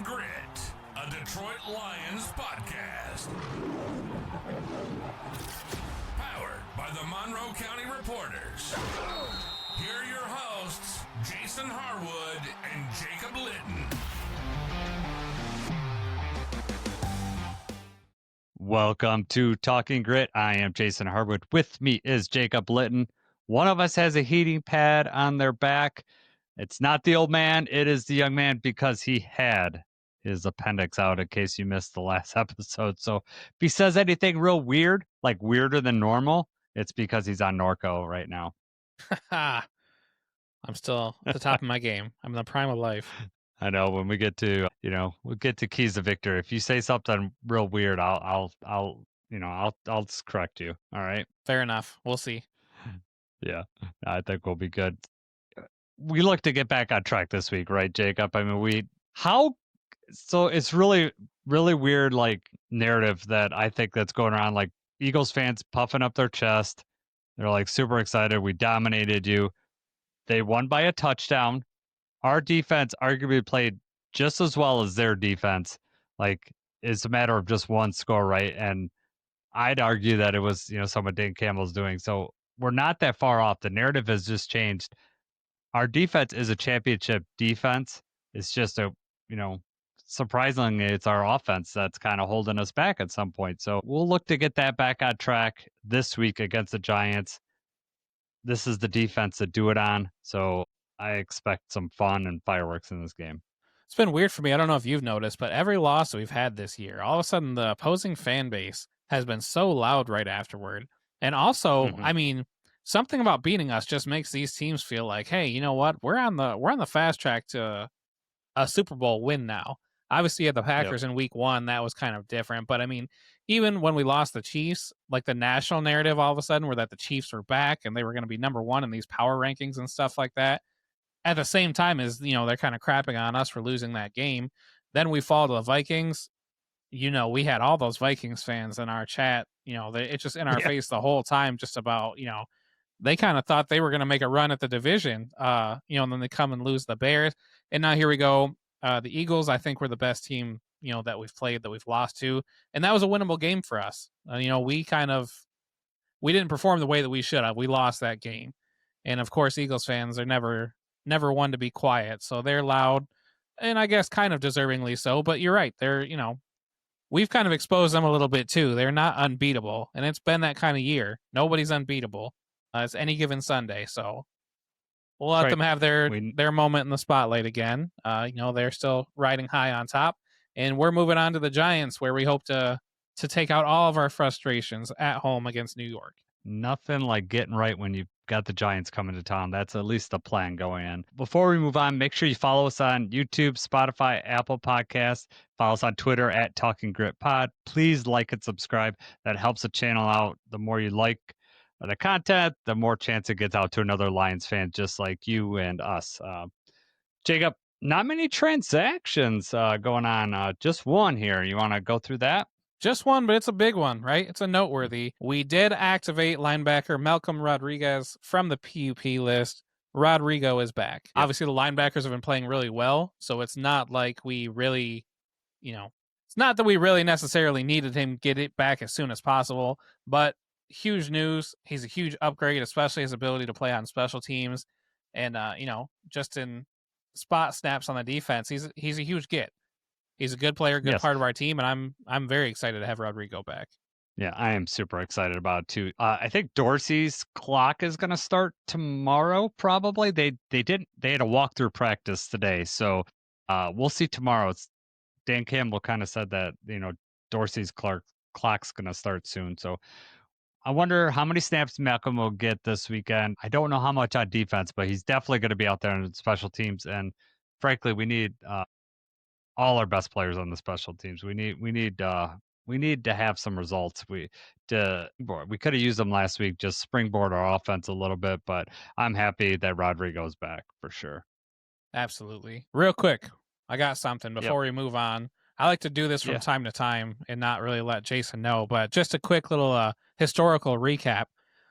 Talking Grit, a Detroit Lions podcast. Powered by the Monroe County Reporters. Here are your hosts, Jason Harwood and Jacob Litton. Welcome to Talking Grit. I am Jason Harwood. With me is Jacob Litton. One of us has a heating pad on their back. It's not the old man. It is the young man because he had his appendix out in case you missed the last episode. So if he says anything real weird, like weirder than normal, it's because he's on Norco right now. I'm still at the top of my game. I'm in the prime of life. I know when we get to, we'll get to keys to victory. If you say something real weird, I'll just correct you. All right. Fair enough. We'll see. Yeah, I think we'll be good. We look to get back on track this week, right, Jacob? I mean, so it's really, really weird, like, narrative that I think that's going around, like, Eagles fans puffing up their chest. They're, like, super excited. We dominated you. They won by a touchdown. Our defense arguably played just as well as their defense. Like, it's a matter of just one score, right? And I'd argue that it was, some of Dan Campbell's doing. So we're not that far off. The narrative has just changed. Our defense is a championship defense. It's just surprisingly, it's our offense that's kind of holding us back at some point. So we'll look to get that back on track this week against the Giants. This is the defense to do it on. So I expect some fun and fireworks in this game. It's been weird for me. I don't know if you've noticed, but every loss that we've had this year, all of a sudden the opposing fan base has been so loud right afterward. And also, I mean, something about beating us just makes these teams feel like, hey, you know what? We're on the fast track to a Super Bowl win now. Obviously, at the Packers in week one, that was kind of different. But I mean, even when we lost the Chiefs, like the national narrative all of a sudden were that the Chiefs were back and they were going to be number one in these power rankings and stuff like that. At the same time as, they're kind of crapping on us for losing that game. Then we fall to the Vikings. We had all those Vikings fans in our chat. It's just in our face the whole time, just about, they kind of thought they were going to make a run at the division, and then they come and lose the Bears. And now here we go. The Eagles, I think, were the best team, that we've played, that we've lost to. And that was a winnable game for us. We didn't perform the way that we should have. We lost that game. And of course, Eagles fans are never one to be quiet. So they're loud, and I guess kind of deservingly so. But you're right. They're, we've kind of exposed them a little bit too. They're not unbeatable. And it's been that kind of year. Nobody's unbeatable. It's any given Sunday. So we'll let them have their moment in the spotlight again. They're still riding high on top. And we're moving on to the Giants, where we hope to take out all of our frustrations at home against New York. Nothing like getting right when you've got the Giants coming to town. That's at least the plan going in. Before we move on, make sure you follow us on YouTube, Spotify, Apple Podcasts. Follow us on Twitter at Talking Grit Pod. Please like and subscribe. That helps the channel out. The more you like the content, the more chance it gets out to another Lions fan just like you and us. Jacob, not many transactions going on. Just one here. You want to go through that? Just one, but it's a big one, right? It's a noteworthy. We did activate linebacker Malcolm Rodriguez from the PUP list. Rodrigo is back. Yep. Obviously, the linebackers have been playing really well, so it's not like we really, it's not that we really necessarily needed him get it back as soon as possible, but huge news. He's a huge upgrade, especially his ability to play on special teams. And, just in spot snaps on the defense, he's a huge get. He's a good player, good part of our team, and I'm very excited to have Rodrigo back. Yeah, I am super excited about it too. I think Dorsey's clock is going to start tomorrow. Probably they had a walkthrough practice today, so we'll see tomorrow. Dan Campbell kind of said that Dorsey's clock's going to start soon. So I wonder how many snaps Malcolm will get this weekend. I don't know how much on defense, but he's definitely going to be out there on special teams. And frankly, we need all our best players on the special teams. We need to have some results. We could have used them last week, just springboard our offense a little bit, but I'm happy that Rodrigo's back for sure. Absolutely. Real quick, I got something before we move on. I like to do this from time to time and not really let Jason know, but just a quick little historical recap.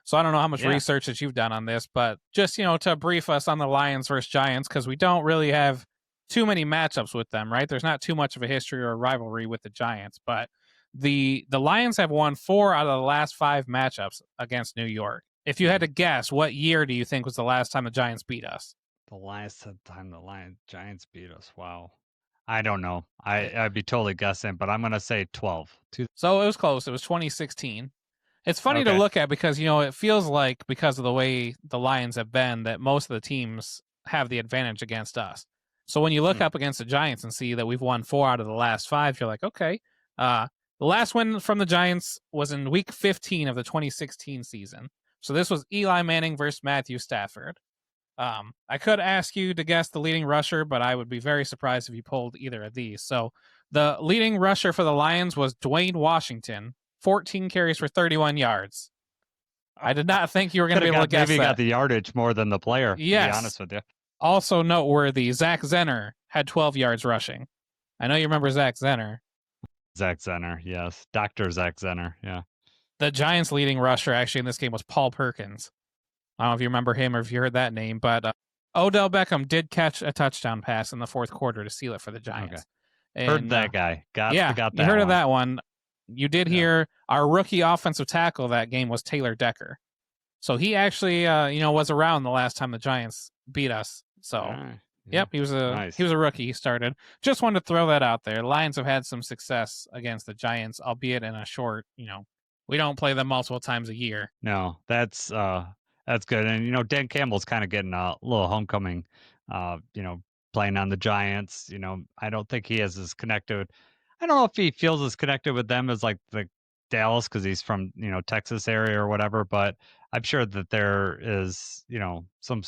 So I don't know how much research that you've done on this, but just, to brief us on the Lions versus Giants, because we don't really have too many matchups with them, right? There's not too much of a history or a rivalry with the Giants, but the Lions have won 4 out of the last 5 matchups against New York. If you had to guess, what year do you think was the last time the Giants beat us? The last time the Giants beat us. Wow. I don't know. I'd be totally guessing, but I'm gonna say 12. So it was close. It was 2016. It's funny to Okay. look at because, it feels like because of the way the Lions have been that most of the teams have the advantage against us. So when you look up against the Giants and see that we've won 4 out of the last 5, you're like, okay. The last win from the Giants was in week 15 of the 2016 season. So this was Eli Manning versus Matthew Stafford. I could ask you to guess the leading rusher, but I would be very surprised if you pulled either of these. So the leading rusher for the Lions was Dwayne Washington, 14 carries for 31 yards. I did not think you were going to be able to guess maybe that. Maybe got the yardage more than the player, yes. To be honest with you. Also noteworthy, Zach Zenner had 12 yards rushing. I know you remember Zach Zenner. Zach Zenner, yes. Dr. Zach Zenner, yeah. The Giants' leading rusher actually in this game was Paul Perkins. I don't know if you remember him or if you heard that name, but Odell Beckham did catch a touchdown pass in the fourth quarter to seal it for the Giants. Okay. Heard that guy. Got that you heard one. of that one. You did hear our rookie offensive tackle that game was Taylor Decker. So he actually, was around the last time the Giants beat us. So, yep, he was a rookie. He started. Just wanted to throw that out there. Lions have had some success against the Giants, albeit in a short. We don't play them multiple times a year. No, that's good. And Dan Campbell's kind of getting a little homecoming. Playing on the Giants. I don't think he is as connected. I don't know if he feels as connected with them as like the Dallas because he's from Texas area or whatever. But I'm sure that there is some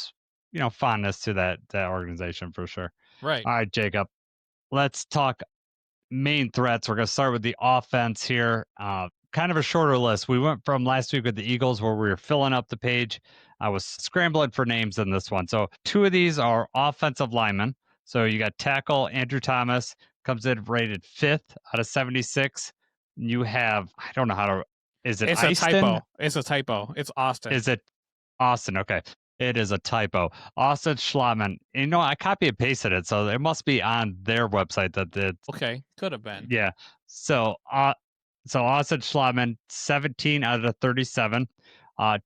fondness to that organization for sure. Right. All right, Jacob. Let's talk main threats. We're going to start with the offense here. Kind of a shorter list. We went from last week with the Eagles where we were filling up the page. I was scrambling for names in this one. So 2 of these are offensive linemen. So you got tackle Andrew Thomas, comes in rated 5th out of 76. You have, I don't know how to, is it It's Easton? a typo. It's a typo. It's Austin. Is it Austin? Okay. It is a typo. Austin Schlaman. I copy and pasted it, so it must be on their website that it's okay. Could have been. Yeah. So Austin Schlaman, 17 out of 37.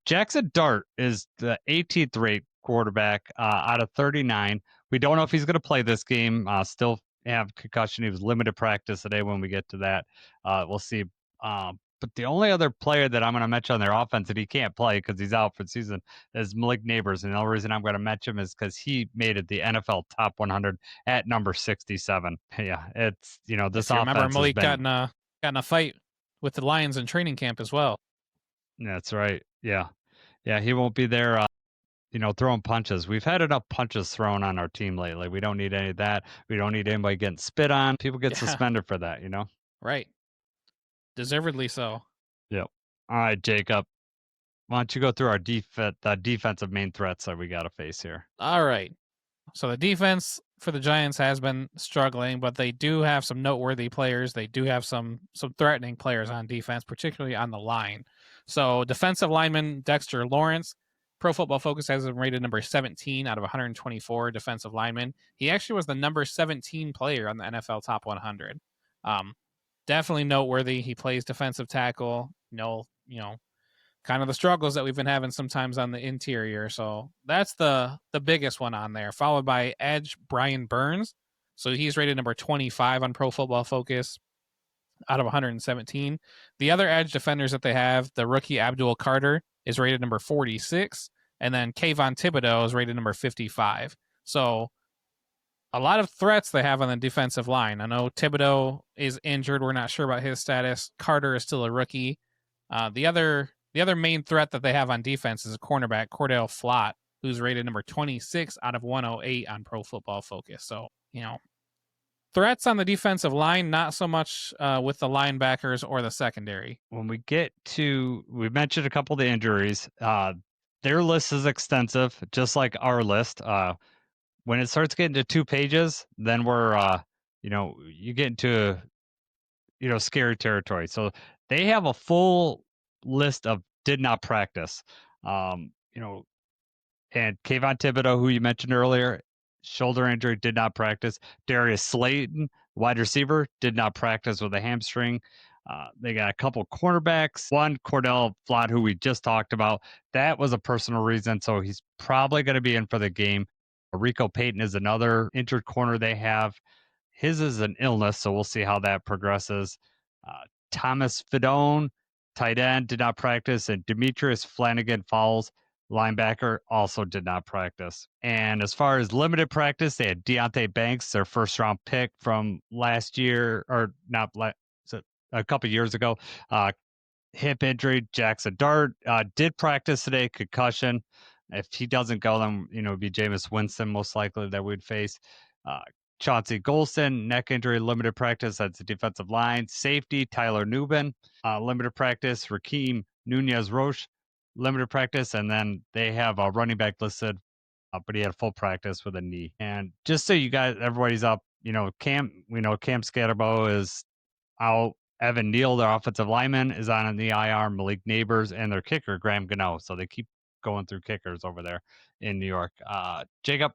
Jackson Dart is the 18th rate quarterback out of 39. We don't know if he's going to play this game. Still have concussion. He was limited practice today when we get to that. We'll see. But the only other player that I'm going to mention on their offense that he can't play because he's out for the season is Malik Neighbors. And the only reason I'm going to mention him is because he made it the NFL top 100 at number 67. Yeah, it's, this offense. Remember, Malik got in a fight with the Lions in training camp as well. That's right. Yeah. Yeah, he won't be there, throwing punches. We've had enough punches thrown on our team lately. We don't need any of that. We don't need anybody getting spit on. People get suspended for that, Right. Deservedly so. Yep. All right, Jacob. Why don't you go through our defensive main threats that we got to face here? All right. So the defense for the Giants has been struggling, but they do have some noteworthy players. They do have some threatening players on defense, particularly on the line. So defensive lineman Dexter Lawrence, Pro Football Focus has him rated number 17 out of 124 defensive linemen. He actually was the number 17 player on the NFL Top 100. Definitely noteworthy. He plays defensive tackle. Kind of the struggles that we've been having sometimes on the interior. So that's the biggest one on there, followed by edge Brian Burns. So he's rated number 25 on Pro Football Focus out of 117. The other edge defenders that they have, the rookie Abdul Carter is rated number 46, and then Kayvon Thibodeau is rated number 55. So a lot of threats they have on the defensive line. I know Thibodeau is injured. We're not sure about his status. Carter is still a rookie. The other main threat that they have on defense is a cornerback, Cordell Flott, who's rated number 26 out of 108 on Pro Football Focus. So, threats on the defensive line, not so much with the linebackers or the secondary. When we mentioned a couple of the injuries. Their list is extensive, just like our list. When it starts getting to 2 pages, then we're, you get into, scary territory. So they have a full list of did not practice. And Kayvon Thibodeau, who you mentioned earlier, shoulder injury, did not practice. Darius Slayton, wide receiver, did not practice with a hamstring. They got a couple cornerbacks. One, Cordell Flott, who we just talked about. That was a personal reason, so he's probably going to be in for the game. Rico Payton is another injured corner they have. His is an illness, so we'll see how that progresses. Thomas Fidone, tight end, did not practice, and Demetrius Flanagan Fowles, linebacker, also did not practice. And as far as limited practice, they had Deontay Banks, their first round pick from last year, or not, a couple years ago. Hip injury. Jackson Dart did practice today, concussion. If he doesn't go, then it'd be Jameis Winston most likely that we'd face. Chauncey Golston, neck injury, limited practice. That's the defensive line. Safety, Tyler Nubin, limited practice. Raheem Nunez Roche, limited practice. And then they have a running back listed, but he had full practice with a knee. And just so you guys, everybody's up, Cam Scatterbo is out. Evan Neal, their offensive lineman, is on the IR. Malik Neighbors and their kicker, Graham Gano. So they keep going through kickers over there in New York. Jacob,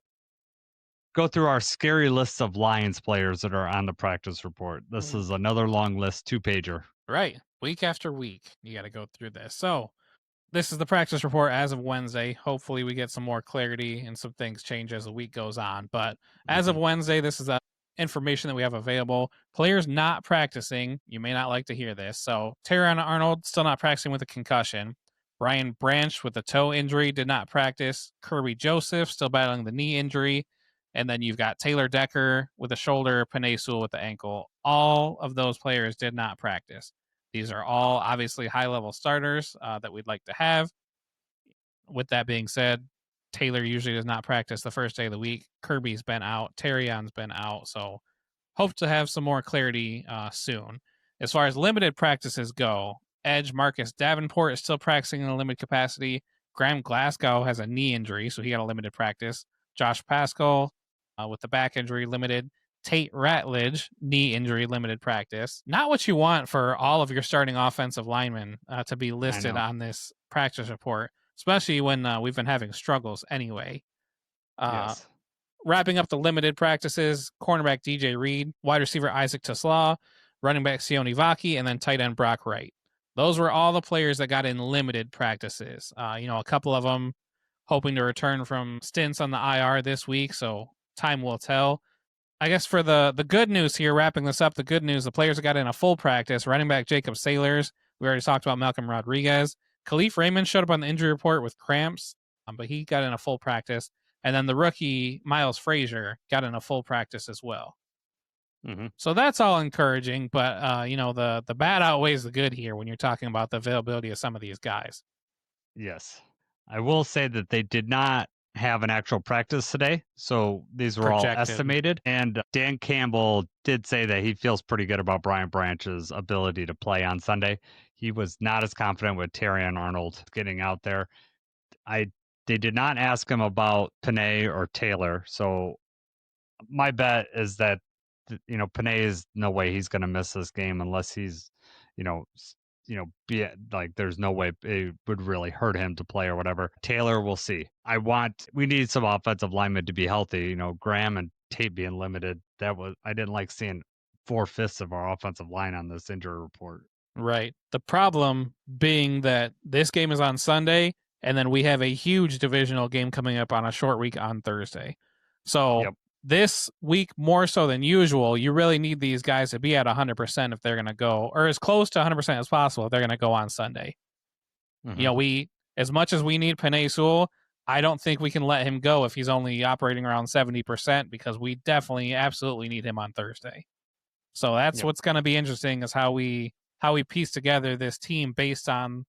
go through our scary lists of Lions players that are on the practice report. This is another long list, 2-pager. Right. Week after week, you got to go through this. So this is the practice report as of Wednesday. Hopefully we get some more clarity and some things change as the week goes on. But as of Wednesday, this is the information that we have available. Players not practicing. You may not like to hear this. So Terrion Arnold still not practicing with a concussion. Brian Branch with a toe injury did not practice. Kirby Joseph still battling the knee injury. And then you've got Taylor Decker with a shoulder, Penei Sewell with the ankle. All of those players did not practice. These are all obviously high-level starters that we'd like to have. With that being said, Taylor usually does not practice the first day of the week. Kirby's been out. Terrion's been out. So hope to have some more clarity soon. As far as limited practices go, edge Marcus Davenport is still practicing in a limited capacity. Graham Glasgow has a knee injury, so he got a limited practice. Josh Pascal with the back injury, limited. Tate Ratledge, knee injury, limited practice. Not what you want for all of your starting offensive linemen to be listed on this practice report, especially when we've been having struggles anyway. Yes. Wrapping up the limited practices, cornerback DJ Reed, wide receiver Isaac Taslaw, running back Sione Vaki, and then tight end Brock Wright. Those were all the players that got in limited practices. A couple of them hoping to return from stints on the IR this week, so time will tell. I guess for the good news here, wrapping this up, the good news, the players that got in a full practice, running back Jacob Sailors, we already talked about Malcolm Rodriguez. Khalif Raymond showed up on the injury report with cramps, but he got in a full practice. And then the rookie, Miles Frazier, got in a full practice as well. So that's all encouraging, but, the bad outweighs the good here when you're talking about the availability of some of these guys. Yes. I will say that they did not have an actual practice today, so these were all estimated. And Dan Campbell did say that he feels pretty good about Brian Branch's ability to play on Sunday. He was not as confident with Terrion Arnold getting out there. They did not ask him about Penei or Taylor, so my bet is that Penei is no way he's going to miss this game unless he's there's no way it would really hurt him to play or whatever. Taylor, we'll see. We need some offensive linemen to be healthy. Graham and Tate being limited. I didn't like seeing 4/5 of our offensive line on this injury report. Right. The problem being that this game is on Sunday, and then we have a huge divisional game coming up on a short week on Thursday. So this week, more so than usual, you really need these guys to be at 100% if they're going to go, or as close to 100% as possible if they're going to go on Sunday. As much as we need Penei Sewell, I don't think we can let him go if he's only operating around 70% because we definitely, absolutely need him on Thursday. So that's what's going to be interesting is how we piece together this team based on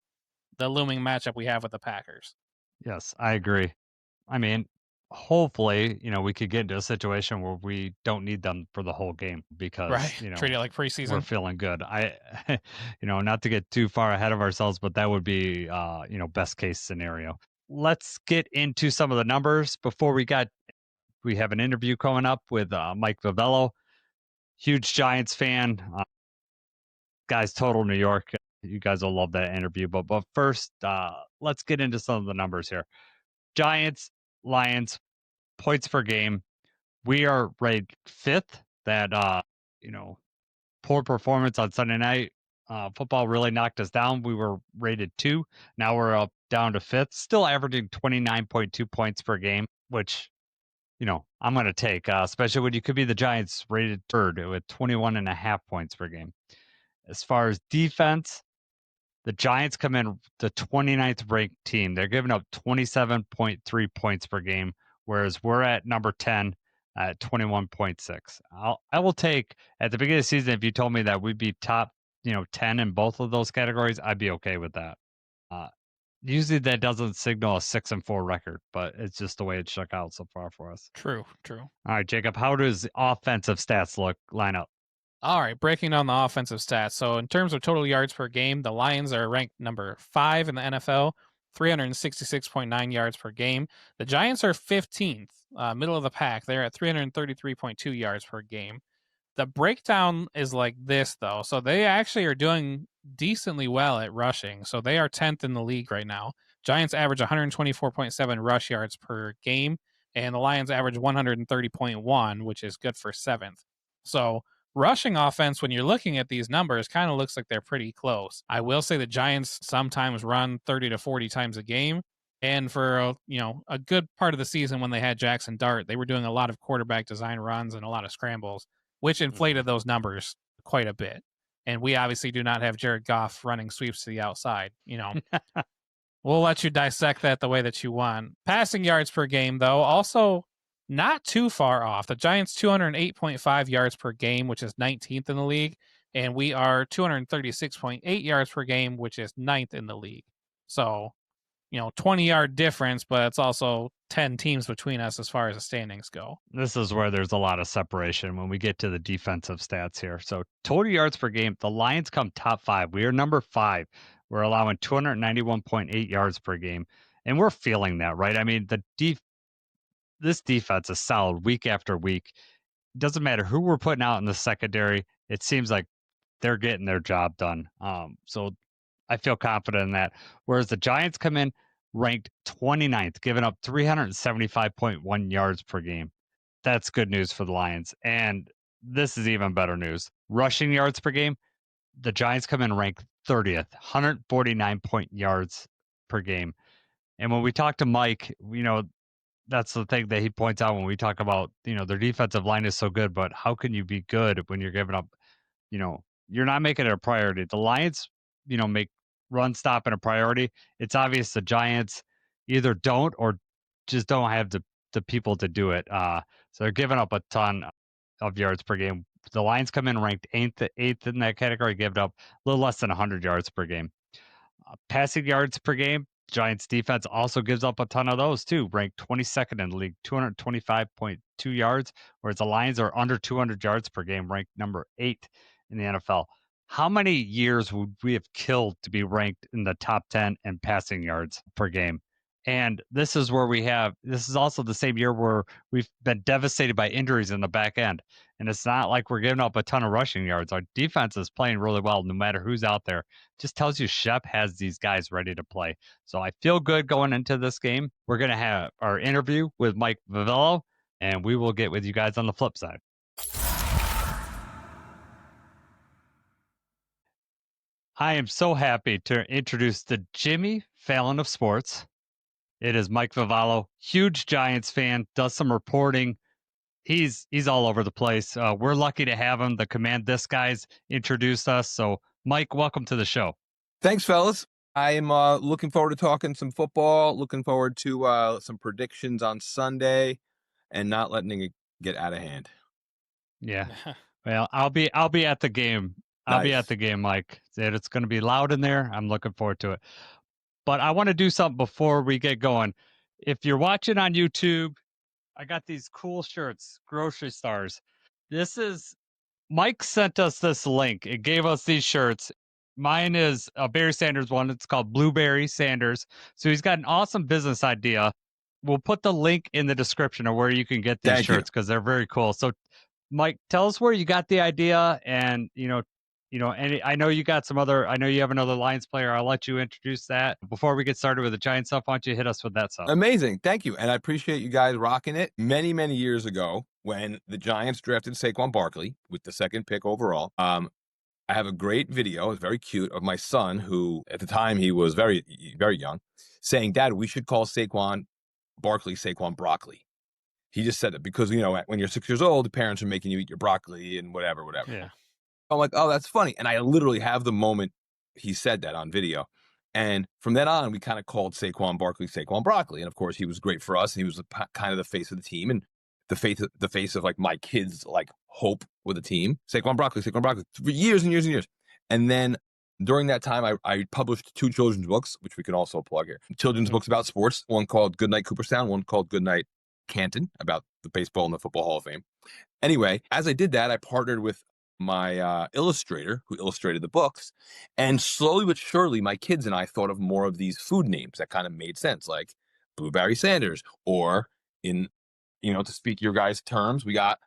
the looming matchup we have with the Packers. Yes, I agree. I mean, hopefully, we could get into a situation where we don't need them for the whole game because, treat it like preseason. We're feeling good. Not to get too far ahead of ourselves, but that would be, best case scenario. Let's get into some of the numbers before we have an interview coming up with Mike Vivalo, huge Giants fan, guys, total New York. You guys will love that interview. But first, let's get into some of the numbers here. Giants, Lions, points per game. we are ranked 5th. That poor performance on Sunday night football really knocked us down. We were rated 2. Now we're up down to 5th, still averaging 29.2 points per game, which I'm going to take, especially when you could be the Giants rated 3rd with 21.5 points per game. As far as defense, the Giants come in the 29th ranked team. They're giving up 27.3 points per game, whereas we're at number 10 at 21.6. I will take, at the beginning of the season, if you told me that we'd be top 10 in both of those categories, I'd be okay with that. Usually that doesn't signal a 6-4 record, but it's just the way it shook out so far for us. True. All right, Jacob, how does offensive stats line up? All right, breaking down the offensive stats. So in terms of total yards per game, the Lions are ranked number 5 in the NFL, 366.9 yards per game. The Giants are 15th, middle of the pack. They're at 333.2 yards per game. The breakdown is like this, though. So they actually are doing decently well at rushing. So they are 10th in the league right now. Giants average 124.7 rush yards per game, and the Lions average 130.1, which is good for 7th. So rushing offense, when you're looking at these numbers, kind of looks like they're pretty close. I will say the Giants sometimes run 30 to 40 times a game. And for a good part of the season when they had Jackson Dart, they were doing a lot of quarterback design runs and a lot of scrambles, which inflated those numbers quite a bit. And we obviously do not have Jared Goff running sweeps to the outside. We'll let you dissect that the way that you want. Passing yards per game, though, also not too far off. The Giants 208.5 yards per game, which is 19th in the league, and we are 236.8 yards per game, which is 9th in the league. So 20-yard difference, but it's also 10 teams between us as far as the standings go. This is where there's a lot of separation when we get to the defensive stats here. So total yards per game, the Lions come top 5. We are number 5. We're allowing 291.8 yards per game, and we're feeling that, right? I mean, this defense is solid week after week. It doesn't matter who we're putting out in the secondary. It seems like they're getting their job done. So I feel confident in that. Whereas the Giants come in ranked 29th, giving up 375.1 yards per game. That's good news for the Lions. And this is even better news. Rushing yards per game, the Giants come in ranked 30th, 149 yards per game. And when we talk to Mike, that's the thing that he points out when we talk about, their defensive line is so good, but how can you be good when you're giving up, you're not making it a priority. The Lions, make run stopping a priority. It's obvious the Giants either don't or just don't have the people to do it. So they're giving up a ton of yards per game. The Lions come in ranked eighth in that category, giving up a little less than 100 yards per game. Passing yards per game, Giants defense also gives up a ton of those too, ranked 22nd in the league, 225.2 yards, whereas the Lions are under 200 yards per game, ranked number 8 in the NFL. How many years would we have killed to be ranked in the top 10 in passing yards per game? And this is also the same year where we've been devastated by injuries in the back end. And it's not like we're giving up a ton of rushing yards. Our defense is playing really well no matter who's out there. Just tells you Shep has these guys ready to play. So I feel good going into this game. We're going to have our interview with Mike Vivalo, and we will get with you guys on the flip side. I am so happy to introduce the Jimmy Fallon of sports. It is Mike Vivalo, huge Giants fan, does some reporting. He's all over the place. We're lucky to have him. The Command This guys introduced us. So, Mike, welcome to the show. Thanks, fellas. I am looking forward to talking some football, looking forward to some predictions on Sunday, and not letting it get out of hand. Yeah. Well, I'll be at the game. I'll be at the game, Mike. It's going to be loud in there. I'm looking forward to it. But I want to do something before we get going. If you're watching on YouTube, I got these cool shirts, Grocery Stars. Mike sent us this link. It gave us these shirts. Mine is a Barry Sanders one. It's called Blueberry Sanders. So he's got an awesome business idea. We'll put the link in the description of where you can get these shirts because they're very cool. So, Mike, tell us where you got the idea and, and I know you got I know you have another Lions player. I'll let you introduce that. Before we get started with the Giants stuff, why don't you hit us with that stuff? Amazing. Thank you. And I appreciate you guys rocking it. Many, many years ago, when the Giants drafted Saquon Barkley with the second pick overall, I have a great video. It's very cute, of my son, who at the time he was very, very young, saying, "Dad, we should call Saquon Barkley Saquon Broccoli." He just said it because, when you're 6 years old, the parents are making you eat your broccoli and whatever. Yeah. I'm like, oh, that's funny. And I literally have the moment he said that on video. And from then on, we kind of called Saquon Barkley Saquon Broccoli. And of course, he was great for us. And he was kind of the face of the team and the face of like my kids' like hope with the team. Saquon Barkley for years and years and years. And then during that time, I published 2 children's books, which we can also plug here. Children's books about sports, one called Goodnight Cooperstown, one called Goodnight Canton, about the baseball and the Football Hall of Fame. Anyway, as I did that, I partnered with my illustrator who illustrated the books, and slowly but surely my kids and I thought of more of these food names that kind of made sense, like Blueberry Sanders, or to speak your guys' terms, we got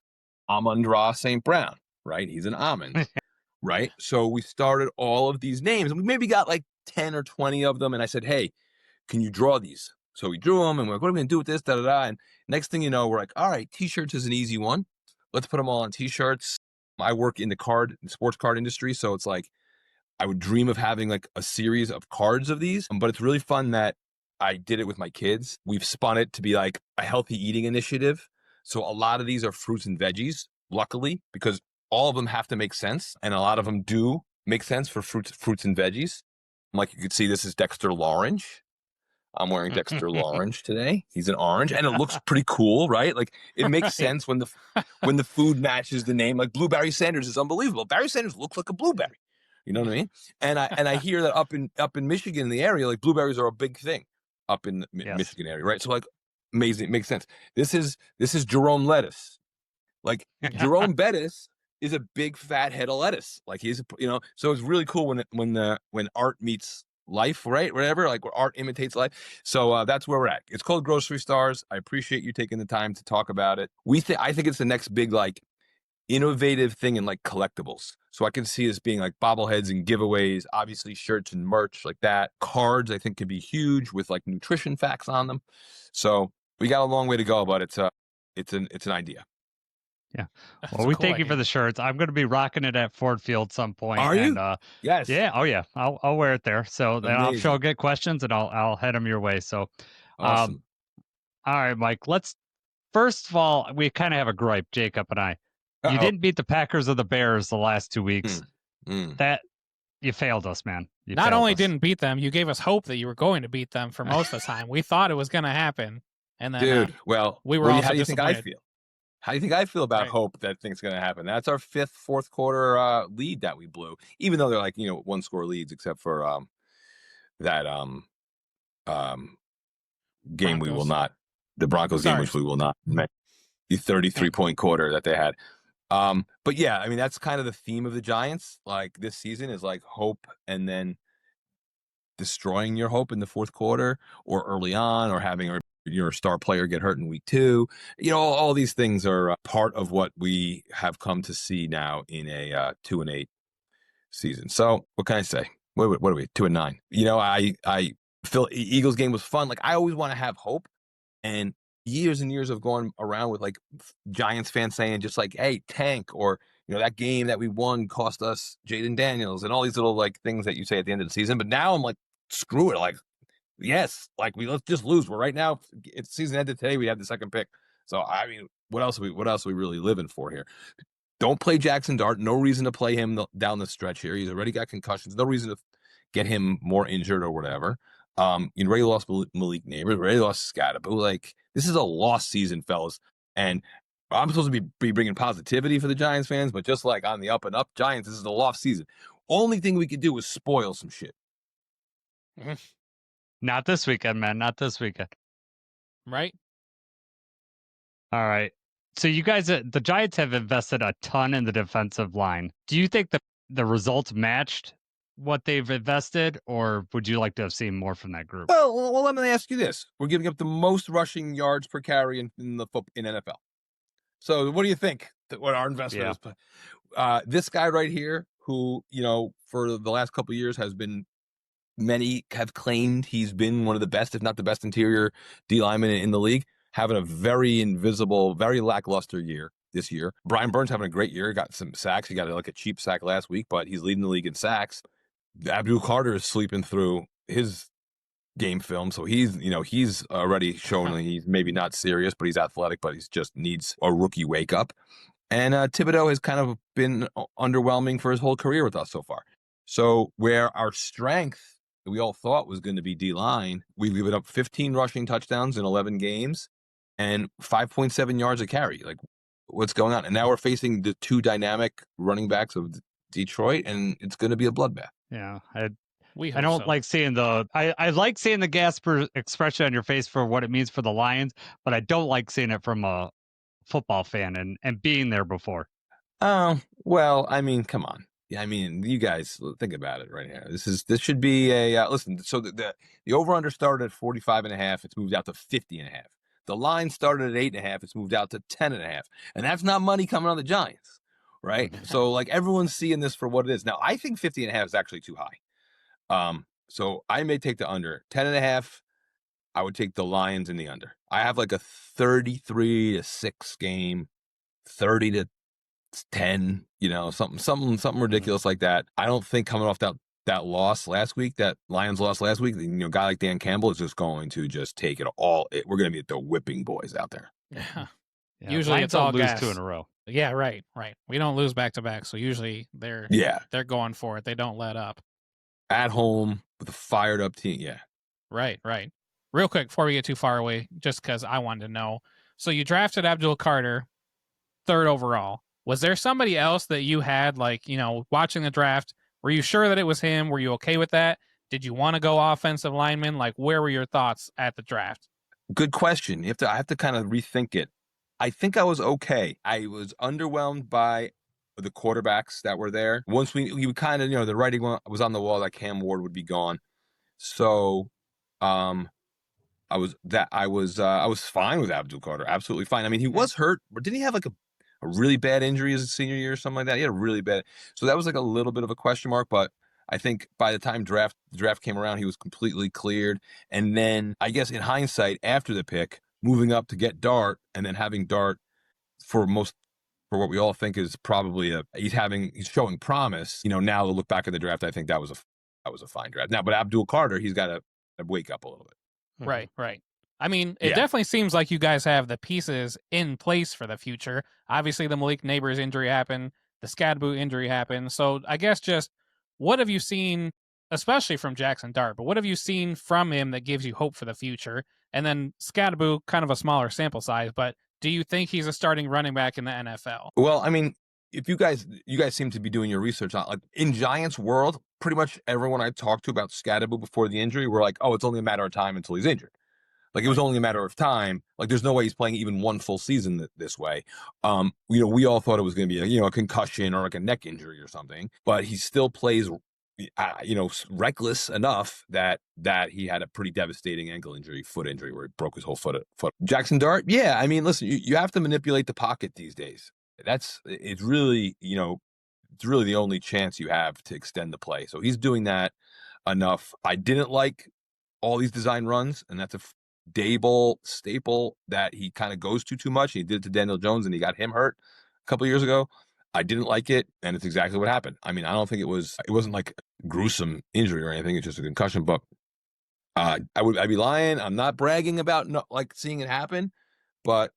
Amon-Ra St. Brown, right? He's an almond, right? So we started all of these names, and we maybe got like 10 or 20 of them, and I said, hey, can you draw these? So we drew them, and we're like, what are we going to do with this, and next thing you know, we're like, all right, t-shirts is an easy one. Let's put them all on t-shirts. I work in the sports card industry, so it's like I would dream of having like a series of cards of these, but it's really fun that I did it with my kids. We've spun it to be like a healthy eating initiative. So a lot of these are fruits and veggies, luckily, because all of them have to make sense, and a lot of them do make sense for fruits and veggies. Like you could see, this is Dexter Lawrence. I'm wearing Dexter Lawrence today. He's an orange, and it looks pretty cool, right? Like it makes sense when the food matches the name. Like Blueberry Sanders is unbelievable. Barry Sanders looks like a blueberry. You know what I mean? And I hear that up in Michigan, in the area, like blueberries are a big thing up in the Michigan area, right? So like amazing, it makes sense. This is Jerome Lettuce. Like Jerome Bettis is a big fat head of lettuce. Like he's so it's really cool when art meets life, right? Whatever, like where art imitates life. So that's where we're at. It's called Grocery Stars. I appreciate you taking the time to talk about it. I think it's the next big like innovative thing in like collectibles. So I can see this being like bobbleheads and giveaways, obviously shirts and merch like that. Cards I think could be huge with like nutrition facts on them. So we got a long way to go, but it's an idea. Yeah. Well, we thank you for the shirts. I'm going to be rocking it at Ford Field some point. Are you? Yes. Yeah. Oh yeah. I'll wear it there. So then I'm sure I'll get questions and I'll head them your way. So, awesome. All right, Mike. First of all, we kind of have a gripe, Jacob and I. You didn't beat the Packers or the Bears the last 2 weeks. That you failed us, man. Not only didn't beat them, you gave us hope that you were going to beat them for most of the time. We thought it was going to happen, and then dude, we were also how do you disappointed. think I feel? How do you think I feel about hope that things going to happen? That's our fourth quarter lead that we blew, even though they're like, 1-score leads, except for that game Broncos. we will not, the Broncos game, which we will not make, the 33-point quarter that they had. But yeah, I mean, that's kind of the theme of the Giants. Like this season is like hope and then destroying your hope in the fourth quarter or early on, or having your star player get hurt in week 2. All these things are part of what we have come to see now in a 2-8 season. So what can I say? What are we? 2-9. I feel Eagles game was fun. Like I always want to have hope, and years and years of going around with like Giants fans saying just like, hey, tank, or that game that we won cost us Jaden Daniels, and all these little like things that you say at the end of the season. But now I'm like, screw it. Like, yes, like let's just lose. We're right now. It's season ended today. We had the second pick. So I mean, what else are we really living for here? Don't play Jackson Dart. No reason to play him down the stretch here. He's already got concussions. No reason to get him more injured or whatever. You already lost Malik Neighbors. Already lost Scadaboo. Like this is a lost season, fellas. And I'm supposed to be bringing positivity for the Giants fans, but just like on the up and up Giants, this is a lost season. Only thing we could do is spoil some shit. Not this weekend, man. Not this weekend. Right? All right. So you guys, the Giants have invested a ton in the defensive line. Do you think the results matched what they've invested, or would you like to have seen more from that group? Well, let me ask you this: we're giving up the most rushing yards per carry in NFL. So what do you think? What our investment is? This guy right here, who, for the last couple of years many have claimed he's been one of the best, if not the best interior D lineman in the league, having a very invisible, very lackluster year this year. Brian Burns having a great year, got some sacks. He got like a cheap sack last week, but he's leading the league in sacks. Abdul Carter is sleeping through his game film, so he's already showing he's maybe not serious, but he's athletic, but he just needs a rookie wake up. And Thibodeau has kind of been underwhelming for his whole career with us so far. So where our strength we all thought was going to be D-line, we've given up 15 rushing touchdowns in 11 games and 5.7 yards a carry. Like, what's going on? And now we're facing the two dynamic running backs of Detroit, and it's going to be a bloodbath. Yeah, I don't like seeing I like seeing the Gasper expression on your face for what it means for the Lions, but I don't like seeing it from a football fan and being there before. Oh, well, I mean, come on. Yeah, I mean, you guys think about it right here. This should be a listen. So the over under started at 45.5. It's moved out to 50.5. The line started at 8.5. It's moved out to 10.5, and that's not money coming on the Giants, right? So like everyone's seeing this for what it is. Now I think 50.5 is actually too high. So I may take the under 10.5. I would take the Lions in the under. I have like a 33-6 game, 30-10, something ridiculous like that. I don't think coming off that loss last week, that Lions loss last week, a guy like Dan Campbell is just going to just take it all. We're going to be the whipping boys out there. Yeah. Usually Lions it's all lose gas. 2 in a row. Yeah, right. We don't lose back to back, so usually they're going for it. They don't let up. At home with a fired up team, yeah. Right. Real quick before we get too far away, just because I wanted to know. So you drafted Abdul Carter, 3rd overall. Was there somebody else that you had, watching the draft? Were you sure that it was him? Were you okay with that? Did you want to go offensive lineman? Like, where were your thoughts at the draft? Good question. I have to kind of rethink it. I think I was okay. I was underwhelmed by the quarterbacks that were there. Once we kind of, the writing was on the wall that Cam Ward would be gone. So, I was fine with Abdul Carter. Absolutely fine. I mean, he was hurt, but didn't he have like a really bad injury as a senior year or something like that? He had a really bad. So that was like a little bit of a question mark, but I think by the time the draft came around, he was completely cleared. And then I guess in hindsight, after the pick, moving up to get Dart and then having Dart for what we all think is probably he's showing promise. Now to look back at the draft, I think that was a fine draft. Now, but Abdul Carter, he's got to wake up a little bit. Right. I mean, it definitely seems like you guys have the pieces in place for the future. Obviously, the Malik Neighbors injury happened. The Scadaboo injury happened. So I guess just what have you seen, especially from Jackson Dart, but what have you seen from him that gives you hope for the future? And then Scadaboo, kind of a smaller sample size, but do you think he's a starting running back in the NFL? Well, I mean, if you guys seem to be doing your research on, like, in Giants world, pretty much everyone I talked to about Scadaboo before the injury were like, oh, it's only a matter of time until he's injured. Like, it was only a matter of time. Like, there's no way he's playing even one full season this way. We all thought it was going to be a concussion or like a neck injury or something, but he still plays, reckless enough that he had a pretty devastating foot injury where he broke his whole foot. Jackson Dart, yeah. I mean, listen, you have to manipulate the pocket these days. It's really the only chance you have to extend the play. So he's doing that enough. I didn't like all these design runs, and that's a Dable staple that he kind of goes to too much. He did it to Daniel Jones, and he got him hurt a couple of years ago. I didn't like it, and it's exactly what happened. I mean, I don't think it wasn't like a gruesome injury or anything. It's just a concussion. But I'd be lying. I'm not bragging about seeing it happen, but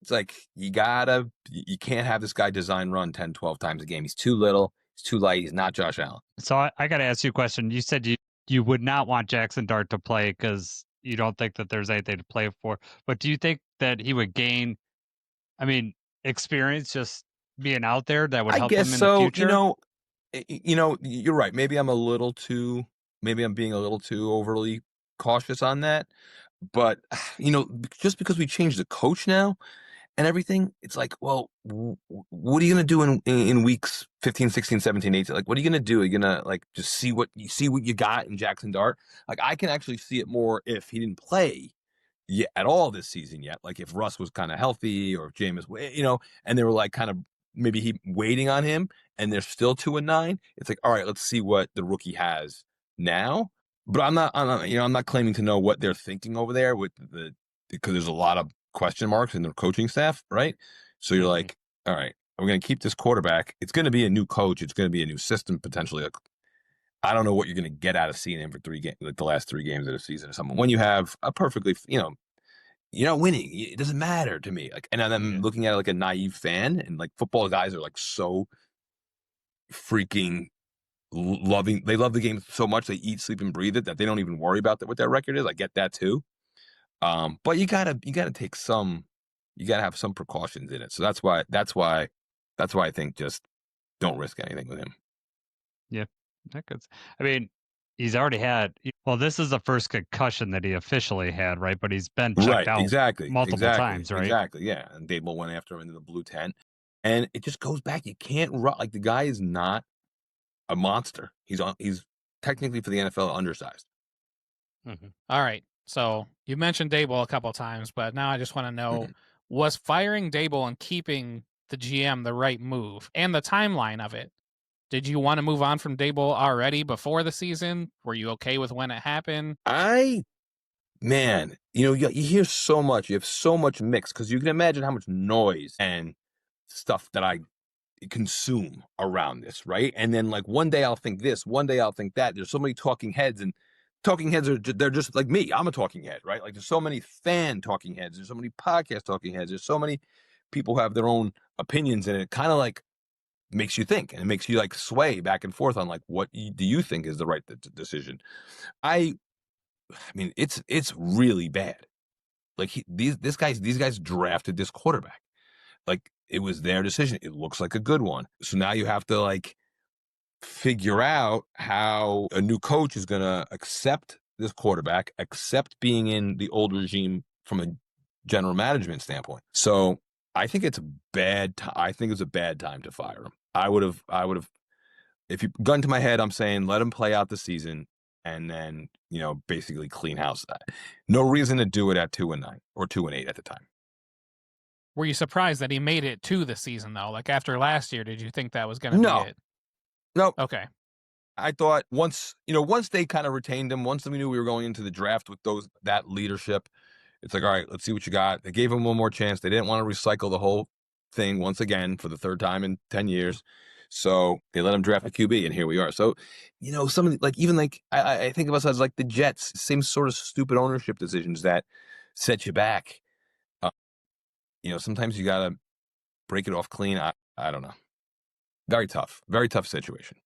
it's like you can't have this guy design run 10, 12 times a game. He's too little. He's too light. He's not Josh Allen. So I got to ask you a question. You said you would not want Jackson Dart to play because you don't think that there's anything to play for. But do you think that he would gain, experience just being out there that would help him in the future? You're right. Maybe I'm being a little too overly cautious on that. But, just because we changed the coach now and everything, it's like, well, what are you going to do in weeks 15, 16, 17, 18? Like, what are you going to do? Are you going to just see what you got in Jackson Dart? Like, I can actually see it more if he didn't play at all this season yet. Like if Russ was kind of healthy or if Jameis, and they were like kind of maybe he waiting on him, and they're still 2-9. It's like, all right, let's see what the rookie has now. But I'm not claiming to know what they're thinking over there because there's a lot of question marks in their coaching staff, right? So you're like, all right, we're going to keep this quarterback. It's going to be a new coach. It's going to be a new system potentially. Like, I don't know what you're going to get out of seeing him for 3 games, like the last 3 games of the season or something. When you have a perfectly, you're not winning. It doesn't matter to me. Like, and I'm looking at it like a naive fan, and like football guys are like so freaking loving. They love the game so much they eat, sleep, and breathe it that they don't even worry about what their record is. I get that too. But you gotta take some. You gotta have some precautions in it. So that's why I think just don't risk anything with him. Yeah, I mean, he's already had. Well, this is the first concussion that he officially had, right? But he's been checked out multiple times, right? Exactly. Yeah, and Dable went after him into the blue tent, and it just goes back. You can't run like the guy is not a monster. He's technically for the NFL undersized. All right. So you mentioned Dable a couple of times, but now I just want to know, was firing Dable and keeping the GM the right move, and the timeline of it? Did you want to move on from Dable already before the season? Were you okay with when it happened? Man, you hear so much. You have so much mix because you can imagine how much noise and stuff that I consume around this, right? And then like one day I'll think this, one day I'll think that. There's so many talking heads, and talking heads they're just like me. I'm a talking head, right? Like there's so many fan talking heads. There's so many podcast talking heads. There's so many people who have their own opinions, and it kind of like makes you think, and it makes you like sway back and forth on like what do you think is the right decision. I mean, it's really bad. Like these guys drafted this quarterback. Like it was their decision. It looks like a good one. So now you have to like figure out how a new coach is going to accept this quarterback, accept being in the old regime from a general management standpoint. So I think it's a bad I think it's a bad time to fire him. I would have, if you gun to my head, I'm saying let him play out the season and then, basically clean house that. No reason to do it at 2-9 or 2-8 at the time. Were you surprised that he made it to the season though? Like after last year, did you think that was going to be it? No. Okay. I thought once they kind of retained him, once we knew we were going into the draft with that leadership, it's like, all right, let's see what you got. They gave him one more chance. They didn't want to recycle the whole thing once again for the 3rd time in 10 years. So they let him draft a QB, and here we are. So, some of I think of us as like the Jets, same sort of stupid ownership decisions that set you back. Sometimes you got to break it off clean. I don't know. Very tough situation.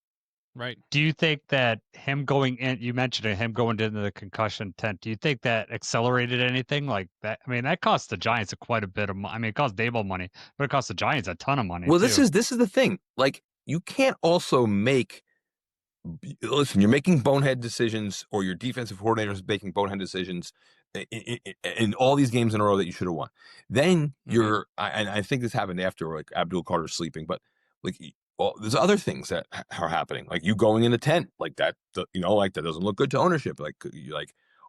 Right. Do you think that him going in, you mentioned it, him going into the concussion tent, do you think that accelerated anything like that? I mean, that cost the Giants quite a bit of money. I mean, it cost Dable money, but it cost the Giants a ton of money. Well, too. this is the thing. Like, you can't also listen, you're making bonehead decisions, or your defensive coordinator is making bonehead decisions in all these games in a row that you should have won. Then and I think this happened after like Abdul Carter sleeping, but like, well, there's other things that are happening, like you going in a tent like that, like that doesn't look good to ownership. Like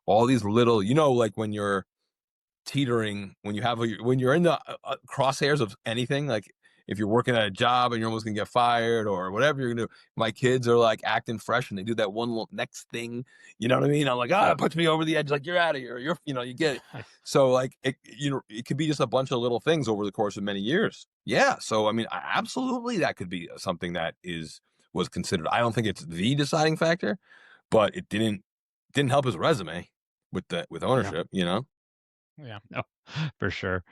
all these little, like when you're teetering, when you're in the crosshairs of anything, like if you're working at a job and you're almost gonna get fired or whatever you're gonna do. My kids are like acting fresh and they do that one little next thing, you know what I mean? I'm like, it puts me over the edge. Like, you're out of here. You get it. So like, it could be just a bunch of little things over the course of many years. Yeah. So, I mean, absolutely that could be something that was considered. I don't think it's the deciding factor, but it didn't help his resume with ownership, Yeah, no, for sure.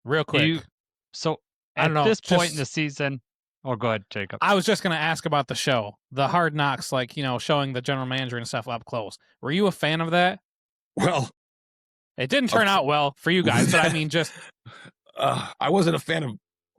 Real quick. So I don't at know, this point in the season, go ahead, Jacob. I was just going to ask about the show, the Hard Knocks, like, showing the general manager and stuff up close. Were you a fan of that? Well, it didn't turn out well for you guys, but I mean, just I wasn't a fan of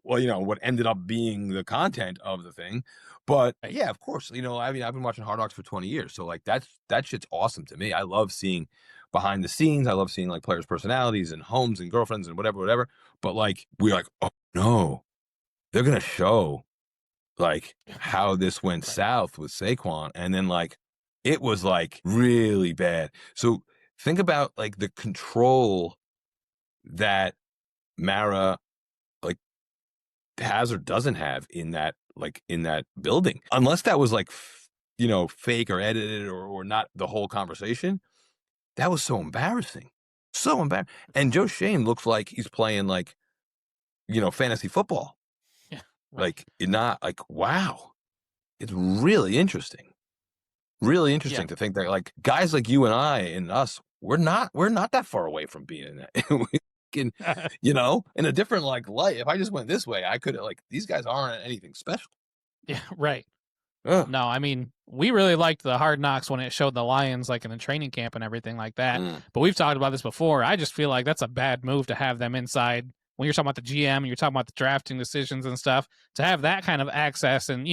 what ended up being the content of the thing, but yeah, of course, I mean, I've been watching Hard Knocks for 20 years, so like that shit's awesome to me. I love seeing behind the scenes. I love seeing like players' personalities and homes and girlfriends and whatever. But like, we're like, oh no, they're gonna show like how this went south with Saquon, and then like it was like really bad. So think about like the control that Mara like has or doesn't have in that building, unless that was like fake or edited or not the whole conversation. That was so embarrassing. So embarrassing. And Joe Shane looks like he's playing like, fantasy football. Yeah, right. Like, not like, wow. It's really interesting. Really interesting to think that like guys like you and I and us, we're not that far away from being in that. We can, in a different like light. If I just went this way, I could these guys aren't anything special. Yeah, right. Ugh. No, I mean, we really liked the Hard Knocks when it showed the Lions like in the training camp and everything like that. But we've talked about this before. I just feel like that's a bad move to have them inside when you're talking about the GM and you're talking about the drafting decisions and stuff, to have that kind of access. And,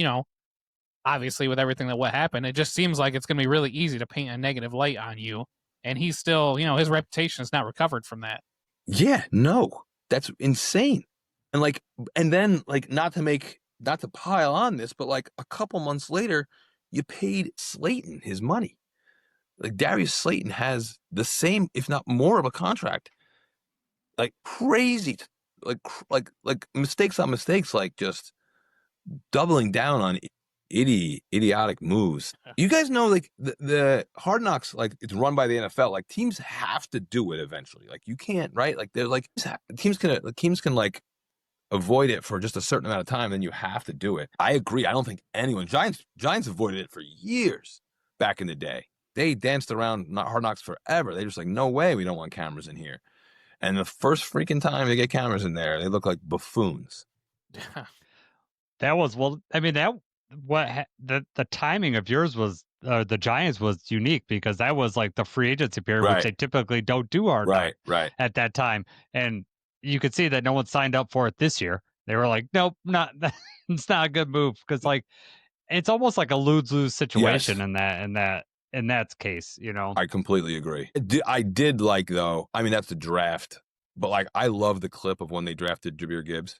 obviously with everything what happened, it just seems like it's going to be really easy to paint a negative light on you. And he's still, his reputation is not recovered from that. Yeah, no, that's insane. And then not to pile on this, but like a couple months later, you paid Slayton his money. Like Darius Slayton has the same, if not more of a contract. Like crazy, like mistakes on mistakes, like just doubling down on idiotic moves. You guys know, like the Hard Knocks, like it's run by the NFL. Like teams have to do it eventually. Like you can't, right? Like they're like teams can like avoid it for just a certain amount of time, then you have to do it. I agree. I don't think anyone Giants avoided it for years back in the day. They danced around Hard Knocks forever. They just like, no way, we don't want cameras in here. And the first freaking time they get cameras in there, they look like buffoons. That was the timing of yours was the Giants was unique because that was like the free agency period, Right. which they typically don't do Hard Knocks at that time. And you could see that no one signed up for it this year. They were like, nope, not that. It's not a good move because like it's almost like a lose-lose situation in that case, I completely agree. I did like, though, I mean, that's the draft, but like I love the clip of when they drafted Jahmyr Gibbs.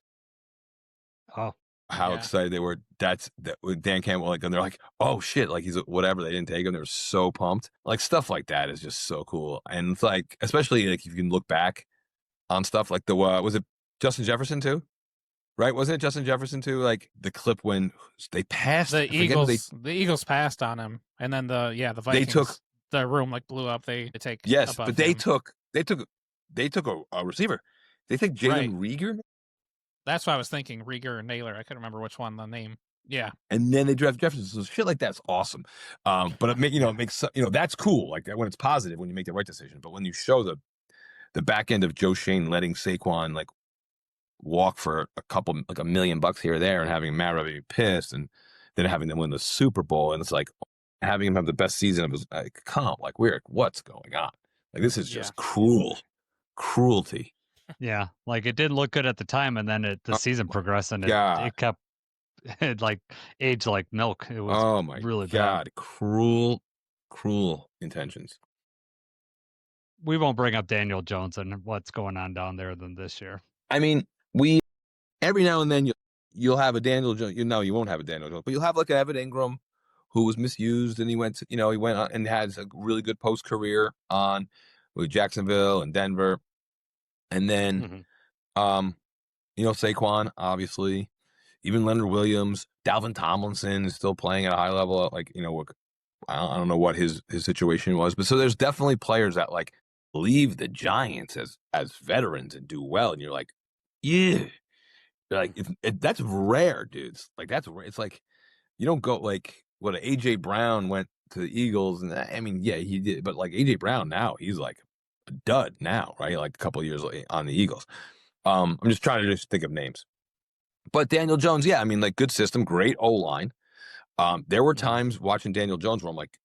Oh, how excited they were. That with Dan Campbell, like, and they're like, oh shit, like he's whatever. They didn't take him. They were so pumped. Like stuff like that is just so cool. And it's like, especially like if you can look back on stuff like was it Justin Jefferson too? Right? Wasn't it Justin Jefferson too? Like the clip when they passed the Eagles. The Eagles passed on him, and then the Vikings. They took the room like blew up. They take but they took a receiver. They take Jalen Reagor. That's what I was thinking. Reagor or Naylor. I couldn't remember which one the name. Yeah. And then they draft Jefferson. So shit like that's awesome. But it makes that's cool. Like when it's positive when you make the right decision. But when you show the back end of Joe Shane letting Saquon like walk for a couple like $1 million here or there and having Matt be pissed and then having them win the Super Bowl and it's like having him have the best season of his what's going on? Like this is just cruelty. Yeah, like it didn't look good at the time, and then the season progressed, and it kept like aged like milk. It was really bad. Cruel intentions. We won't bring up Daniel Jones and what's going on down there than this year. I mean, every now and then you'll have a Daniel Jones. You won't have a Daniel Jones, but you'll have like an Evan Ingram who was misused, and he went on and had a really good post career on with Jacksonville and Denver. And then, Saquon, obviously, even Leonard Williams, Dalvin Tomlinson is still playing at a high level. Like, I don't know what his situation was, but so there's definitely players that like leave the Giants as veterans and do well. And you're like, yeah, like that's rare, dudes. Like that's rare. It's like, you don't go like what AJ Brown went to the Eagles. And I mean, yeah, he did. But like AJ Brown now, he's like dud now, right? Like a couple of years on the Eagles. I'm just trying to think of names. But Daniel Jones, yeah, I mean, like good system, great O-line. There were times watching Daniel Jones where I'm like,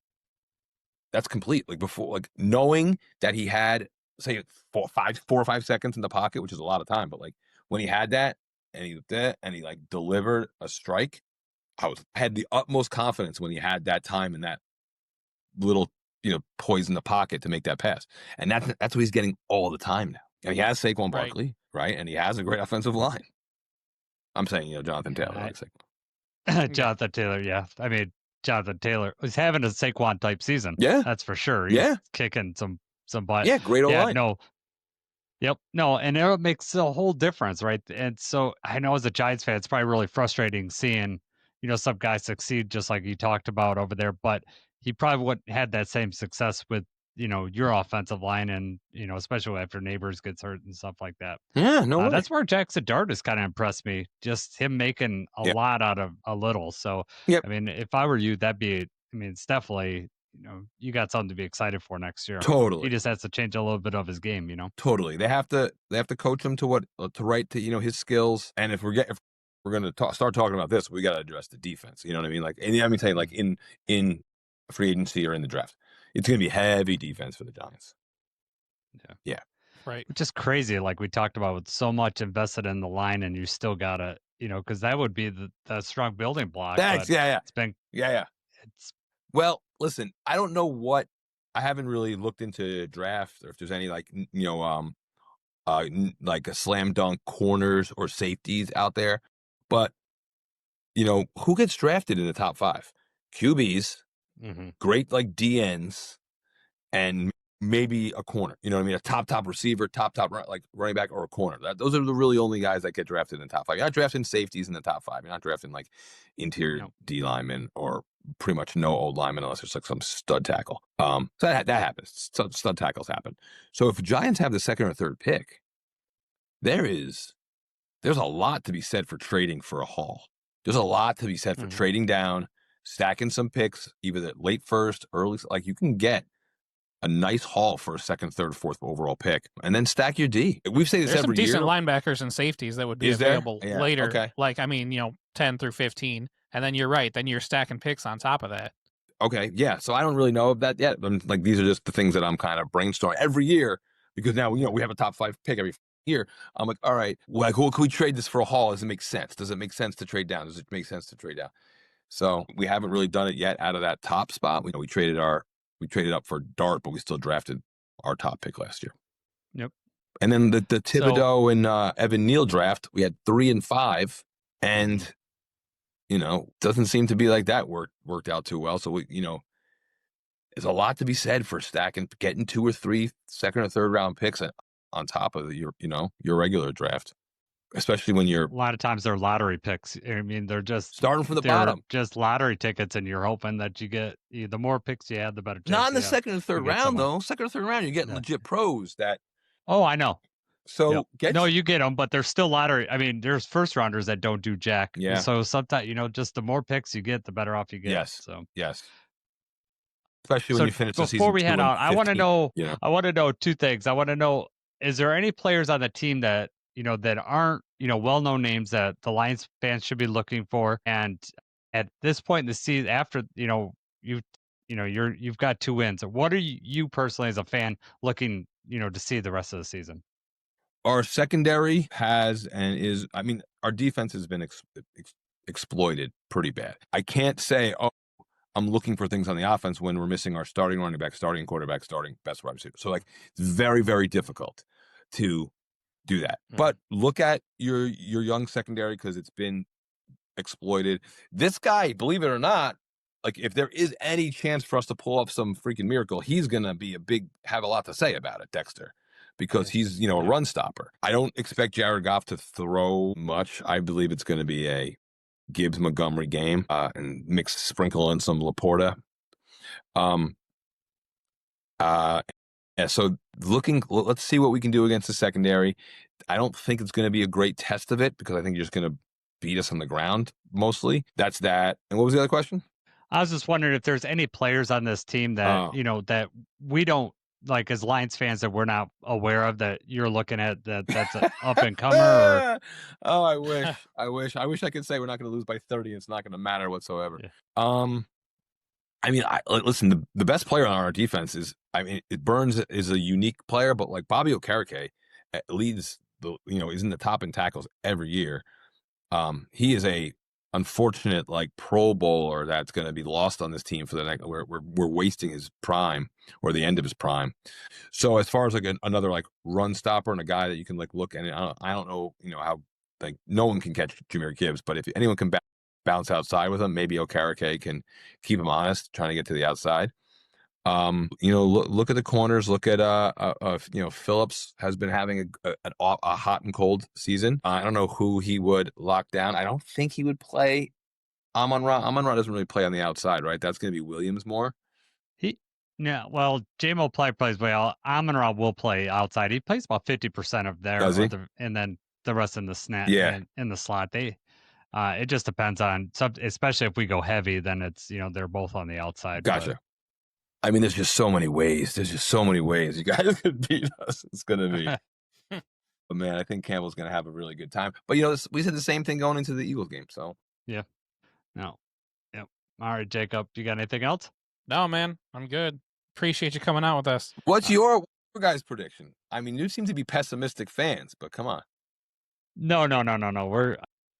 that's complete. Like before, like knowing that he had, say, 4 or 5 seconds in the pocket, which is a lot of time, but like when he had that and he like delivered a strike, I had the utmost confidence when he had that time and that little poise in the pocket to make that pass. And that's what he's getting all the time now. And he has Saquon Barkley, right? And he has a great offensive line. I'm saying, Jonathan Taylor. Like Saquon. Jonathan Taylor, yeah. I mean, Jonathan Taylor was having a Saquon type season. Yeah. That's for sure. He's kicking some butt. Yeah, great O-line. No. Yep. No, and it makes a whole difference, right? And so I know as a Giants fan, it's probably really frustrating seeing, some guys succeed just like you talked about over there, but he probably wouldn't had that same success with, your offensive line and, especially after Neighbors gets hurt and stuff like that. Yeah, no way. That's where Jackson Dart has kind of impressed me. Just him making a lot out of a little. So, Yep. I mean, if I were you, it's definitely, you got something to be excited for next year. Totally. He just has to change a little bit of his game, Totally. They have to coach him to right to his skills. And if we're going to start talking about this, we got to address the defense. You know what I mean? Like, and I'm saying, like in free agency or in the draft, it's going to be heavy defense for the Giants. Yeah. Right. Which is crazy. Like we talked about, with so much invested in the line, and you still gotta, because that would be the strong building block. Thanks. Yeah. It's been It's Well, listen, I don't know what. I haven't really looked into draft or if there's any like like a slam dunk corners or safeties out there, but who gets drafted in the top 5? QBs, great like DNs, and maybe a corner. You know what I mean? A top receiver, top like running back, or a corner. Those are the really only guys that get drafted in the top 5. You're not drafting safeties in the top 5. You're not drafting like interior D linemen or pretty much no old linemen unless there's like some stud tackle. So that happens. Stud tackles happen. So if Giants have the 2nd or 3rd pick, there's a lot to be said for trading for a haul. There's a lot to be said for trading down, stacking some picks, either the late first, early, like you can get a nice haul for a 2nd, 3rd, 4th overall pick, and then stack your D. We've said this There's every some decent year. linebackers and safeties that would be available later. Okay. Like, 10 through 15. And then you're right. Then you're stacking picks on top of that. Okay. Yeah. So I don't really know of that yet. But like, these are just the things that I'm kind of brainstorming every year, because now, we have a top 5 pick every year. I'm like, all right, like, well, can we trade this for a haul? Does it make sense? Does it make sense to trade down? Does it make sense to trade down? So we haven't really done it yet out of that top spot. We traded up for Dart, but we still drafted our top pick last year. Yep. And then the Thibodeau and Evan Neal draft, we had 3 and 5, and doesn't seem to be like that worked out too well. So there's a lot to be said for stacking, getting 2 or 3 2nd or 3rd round picks on top of your regular draft, especially when you're. A lot of times they're lottery picks. I mean, they're just starting from the bottom, just lottery tickets, and you're hoping that you get the more picks you have, the better. Not in the 2nd or 3rd round, though. 2nd or 3rd round, you're getting legit pros that. Oh, I know. So you get them, but there's still lottery. I mean, there's first rounders that don't do jack. Yeah. So sometimes just the more picks you get, the better off you get. Yes. So yes. Especially when you finish the season. Before we head out, I want to know. Yeah. I want to know 2 things. I want to know: is there any players on the team that that aren't well-known names that the Lions fans should be looking for? And at this point in the season, after you've got 2 wins, what are you personally as a fan looking to see the rest of the season? Our secondary has and is. I mean, our defense has been exploited pretty bad. I can't say, oh, I'm looking for things on the offense when we're missing our starting running back, starting quarterback, starting best wide receiver. So like, it's very, very difficult to do that. But look at your young secondary, because it's been exploited. This guy, believe it or not, like if there is any chance for us to pull off some freaking miracle, he's gonna be have a lot to say about it, Dexter, because he's a run stopper. I don't expect Jared Goff to throw much. I believe it's going to be a Gibbs Montgomery game, and sprinkle in some Laporta. So let's see what we can do against the secondary. I don't think it's going to be a great test of it, because I think you're just going to beat us on the ground mostly. That's that. And what was the other question? I was just wondering if there's any players on this team that that we don't like as Lions fans, that we're not aware of, that you're looking at that's an up and comer. Or... Oh, I wish I could say we're not going to lose by 30. And it's not going to matter whatsoever. Yeah. I mean, listen, the best player on our defense is, Burns is a unique player, but like Bobby Okereke leads is in the top in tackles every year. He is a unfortunate like Pro Bowler that's going to be lost on this team for the next. We're wasting his prime, or the end of his prime. So as far as like another like run stopper and a guy that you can like look, and I don't know how, like, no one can catch Jahmyr Gibbs, but if anyone can bounce outside with him, maybe Okereke can keep him honest, trying to get to the outside. Look at the corners. Look at Phillips has been having a hot and cold season. I don't know who he would lock down. I don't think he would play Amon-Ra. Amon-Ra doesn't really play on the outside, right? That's going to be Williams more. J-Mo plays well. Amon-Ra will play outside. He plays about 50% of there, Does he? And then the rest in the snap. Yeah. In the slot. It just depends on especially if we go heavy, then it's they're both on the outside. Gotcha. But... I mean, there's just so many ways. You guys could beat us. It's gonna be. But man, I think Campbell's gonna have a really good time. But we said the same thing going into the Eagles game. So yeah. No. Yep. All right, Jacob. You got anything else? No, man. I'm good. Appreciate you coming out with us. What's your guys' prediction? I mean, you seem to be pessimistic fans, but come on. No.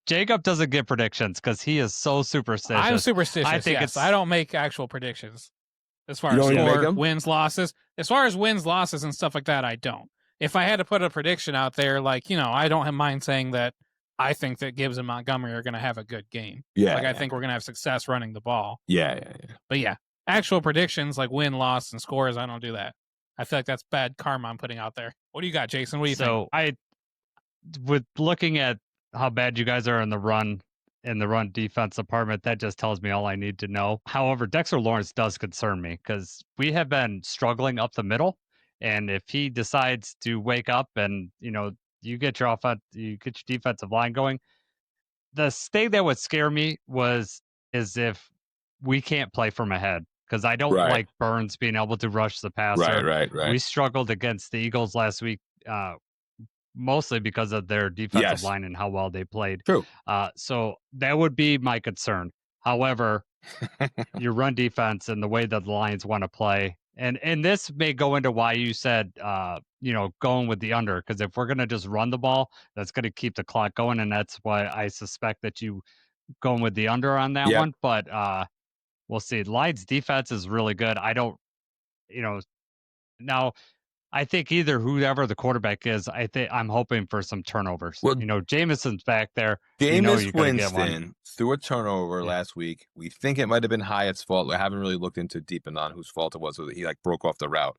Jacob doesn't give predictions because he is so superstitious. I'm superstitious. I think I don't make actual predictions as far as score, wins, losses. As far as wins, losses, and stuff like that, I don't. If I had to put a prediction out there, I don't mind saying that I think that Gibbs and Montgomery are going to have a good game. Yeah. I think we're going to have success running the ball. Yeah. But yeah, actual predictions like win, loss, and scores, I don't do that. I feel like that's bad karma I'm putting out there. What do you got, Jason? What do you think? With looking at how bad you guys are in the run defense department, that just tells me all I need to know. However, Dexter Lawrence does concern me because we have been struggling up the middle. And if he decides to wake up and, you get your defensive line going, the thing that would scare me is if we can't play from ahead. Because I don't like Burns being able to rush the passer. Right. We struggled against the Eagles last week, mostly because of their defensive line and how well they played. True. So that would be my concern. However, your run defense and the way that the Lions want to play, and this may go into why you said, going with the under, because if we're going to just run the ball, that's going to keep the clock going, and that's why I suspect that you going with the under on that one. But we'll see. Lions defense is really good. I don't, now I think either whoever the quarterback is, I'm hoping for some turnovers. Well, Jameson's back there. Jameis Winston threw a turnover last week. We think it might have been Hyatt's fault. We haven't really looked into deep and on whose fault it was. So he broke off the route.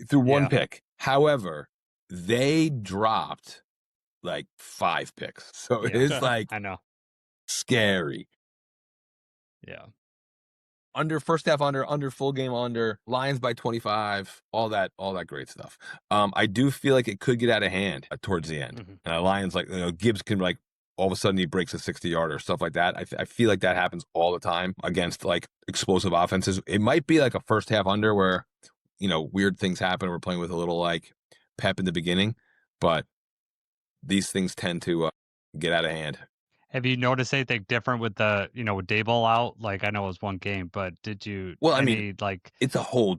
Threw one pick. However, they dropped 5 picks. So it is I know. Scary. Yeah. Under first half under full game under, Lions by 25, all that great stuff. I do feel like it could get out of hand towards the end. And Lions Gibbs can all of a sudden he breaks a 60-yarder, stuff like that. I feel like that happens all the time against explosive offenses. It might be a first half under where weird things happen. We're playing with a little pep in the beginning, but these things tend to get out of hand. Have you noticed anything different with the, with Daboll out? I know it was one game, but did you? Well, it's a whole.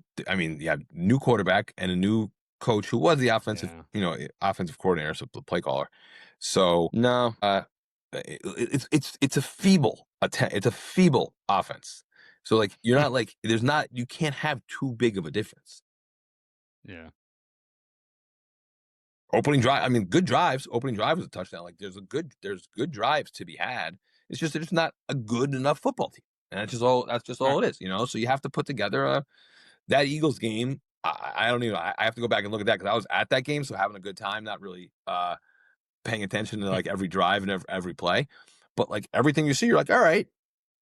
New quarterback and a new coach who was the offensive, offensive coordinator, so the play caller. So no, it's a feeble it's a feeble offense. So you're not you can't have too big of a difference. Yeah. Opening drive, good drives. Opening drive was a touchdown. There's good drives to be had. It's just there's not a good enough football team, and that's just all it is. So you have to put together that Eagles game. I don't even. I have to go back and look at that because I was at that game, so having a good time, not really paying attention to every drive and every play, but everything you see, you're all right.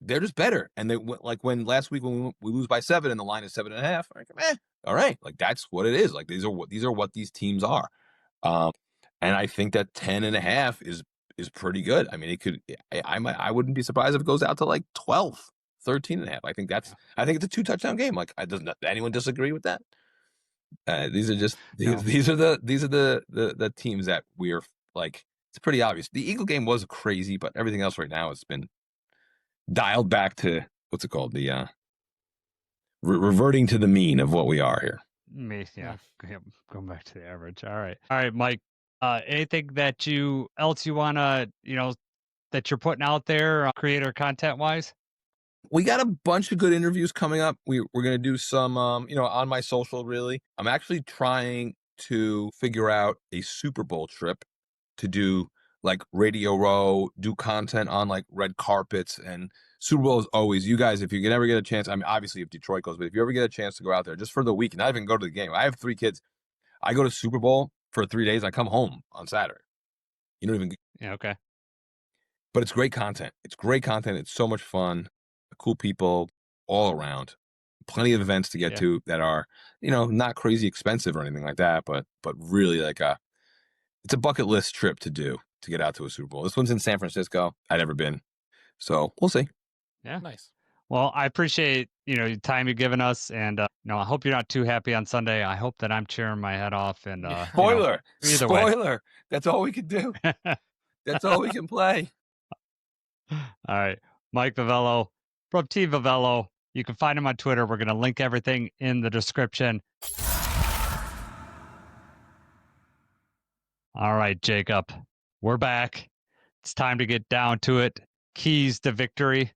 They're just better, and they when last week when we lose by 7 and the line is 7.5. All right, that's what it is. These are what these teams are. And I think that 10.5 is pretty good. I mean, it could, I wouldn't be surprised if it goes out to 12, 13.5. I think it's a 2 touchdown game. Does anyone disagree with that? These are the teams that we're it's pretty obvious. The Eagle game was crazy, but everything else right now has been dialed back to what's it called? The, reverting to the mean of what we are here. Going back to the average. All right, Mike. Anything that you wanna that you're putting out there, creator content wise? We got a bunch of good interviews coming up. We're gonna do some, on my social. Really, I'm actually trying to figure out a Super Bowl trip to do Radio Row, do content on red carpets and Super Bowl is always, you guys, if you can ever get a chance, I mean, obviously if Detroit goes, but if you ever get a chance to go out there just for the week, not even go to the game. I have 3 kids. I go to Super Bowl for 3 days. I come home on Saturday. You don't even. Yeah, okay. But it's great content. It's great content. It's so much fun. Cool people all around. Plenty of events to get to that are, not crazy expensive or anything like that, but really like it's a bucket list trip to do to get out to a Super Bowl. This one's in San Francisco. I've never been. So we'll see. Yeah. Nice. Well, I appreciate, the time you've given us, and I hope you're not too happy on Sunday. I hope that I'm cheering my head off. And spoiler, either way. spoiler. That's all we can do. That's all we can play. All right, Mike Vivalo from Team Vivalo. You can find him on Twitter. We're going to link everything in the description. All right, Jacob, we're back. It's time to get down to it. Keys to victory.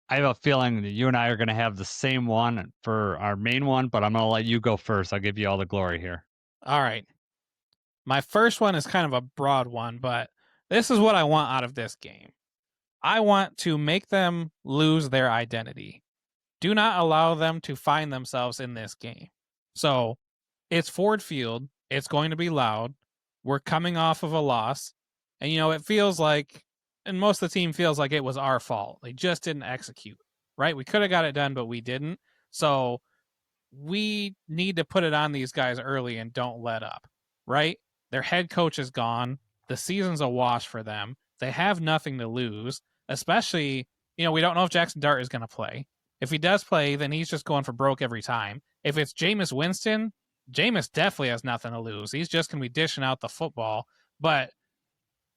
I have a feeling that you and I are going to have the same one for our main one, but I'm going to let you go first. I'll give you all the glory here. All right. My first one is kind of a broad one, but this is what I want out of this game. I want to make them lose their identity. Do not allow them to find themselves in this game. So it's Ford Field. It's going to be loud. We're coming off of a loss. And, it feels like, and most of the team feels like it was our fault. They just didn't execute, right? We could have got it done, but we didn't. So we need to put it on these guys early and don't let up, right? Their head coach is gone. The season's a wash for them. They have nothing to lose, especially, we don't know if Jackson Dart is going to play. If he does play, then he's just going for broke every time. If it's Jameis Winston, Jameis definitely has nothing to lose. He's just going to be dishing out the football, but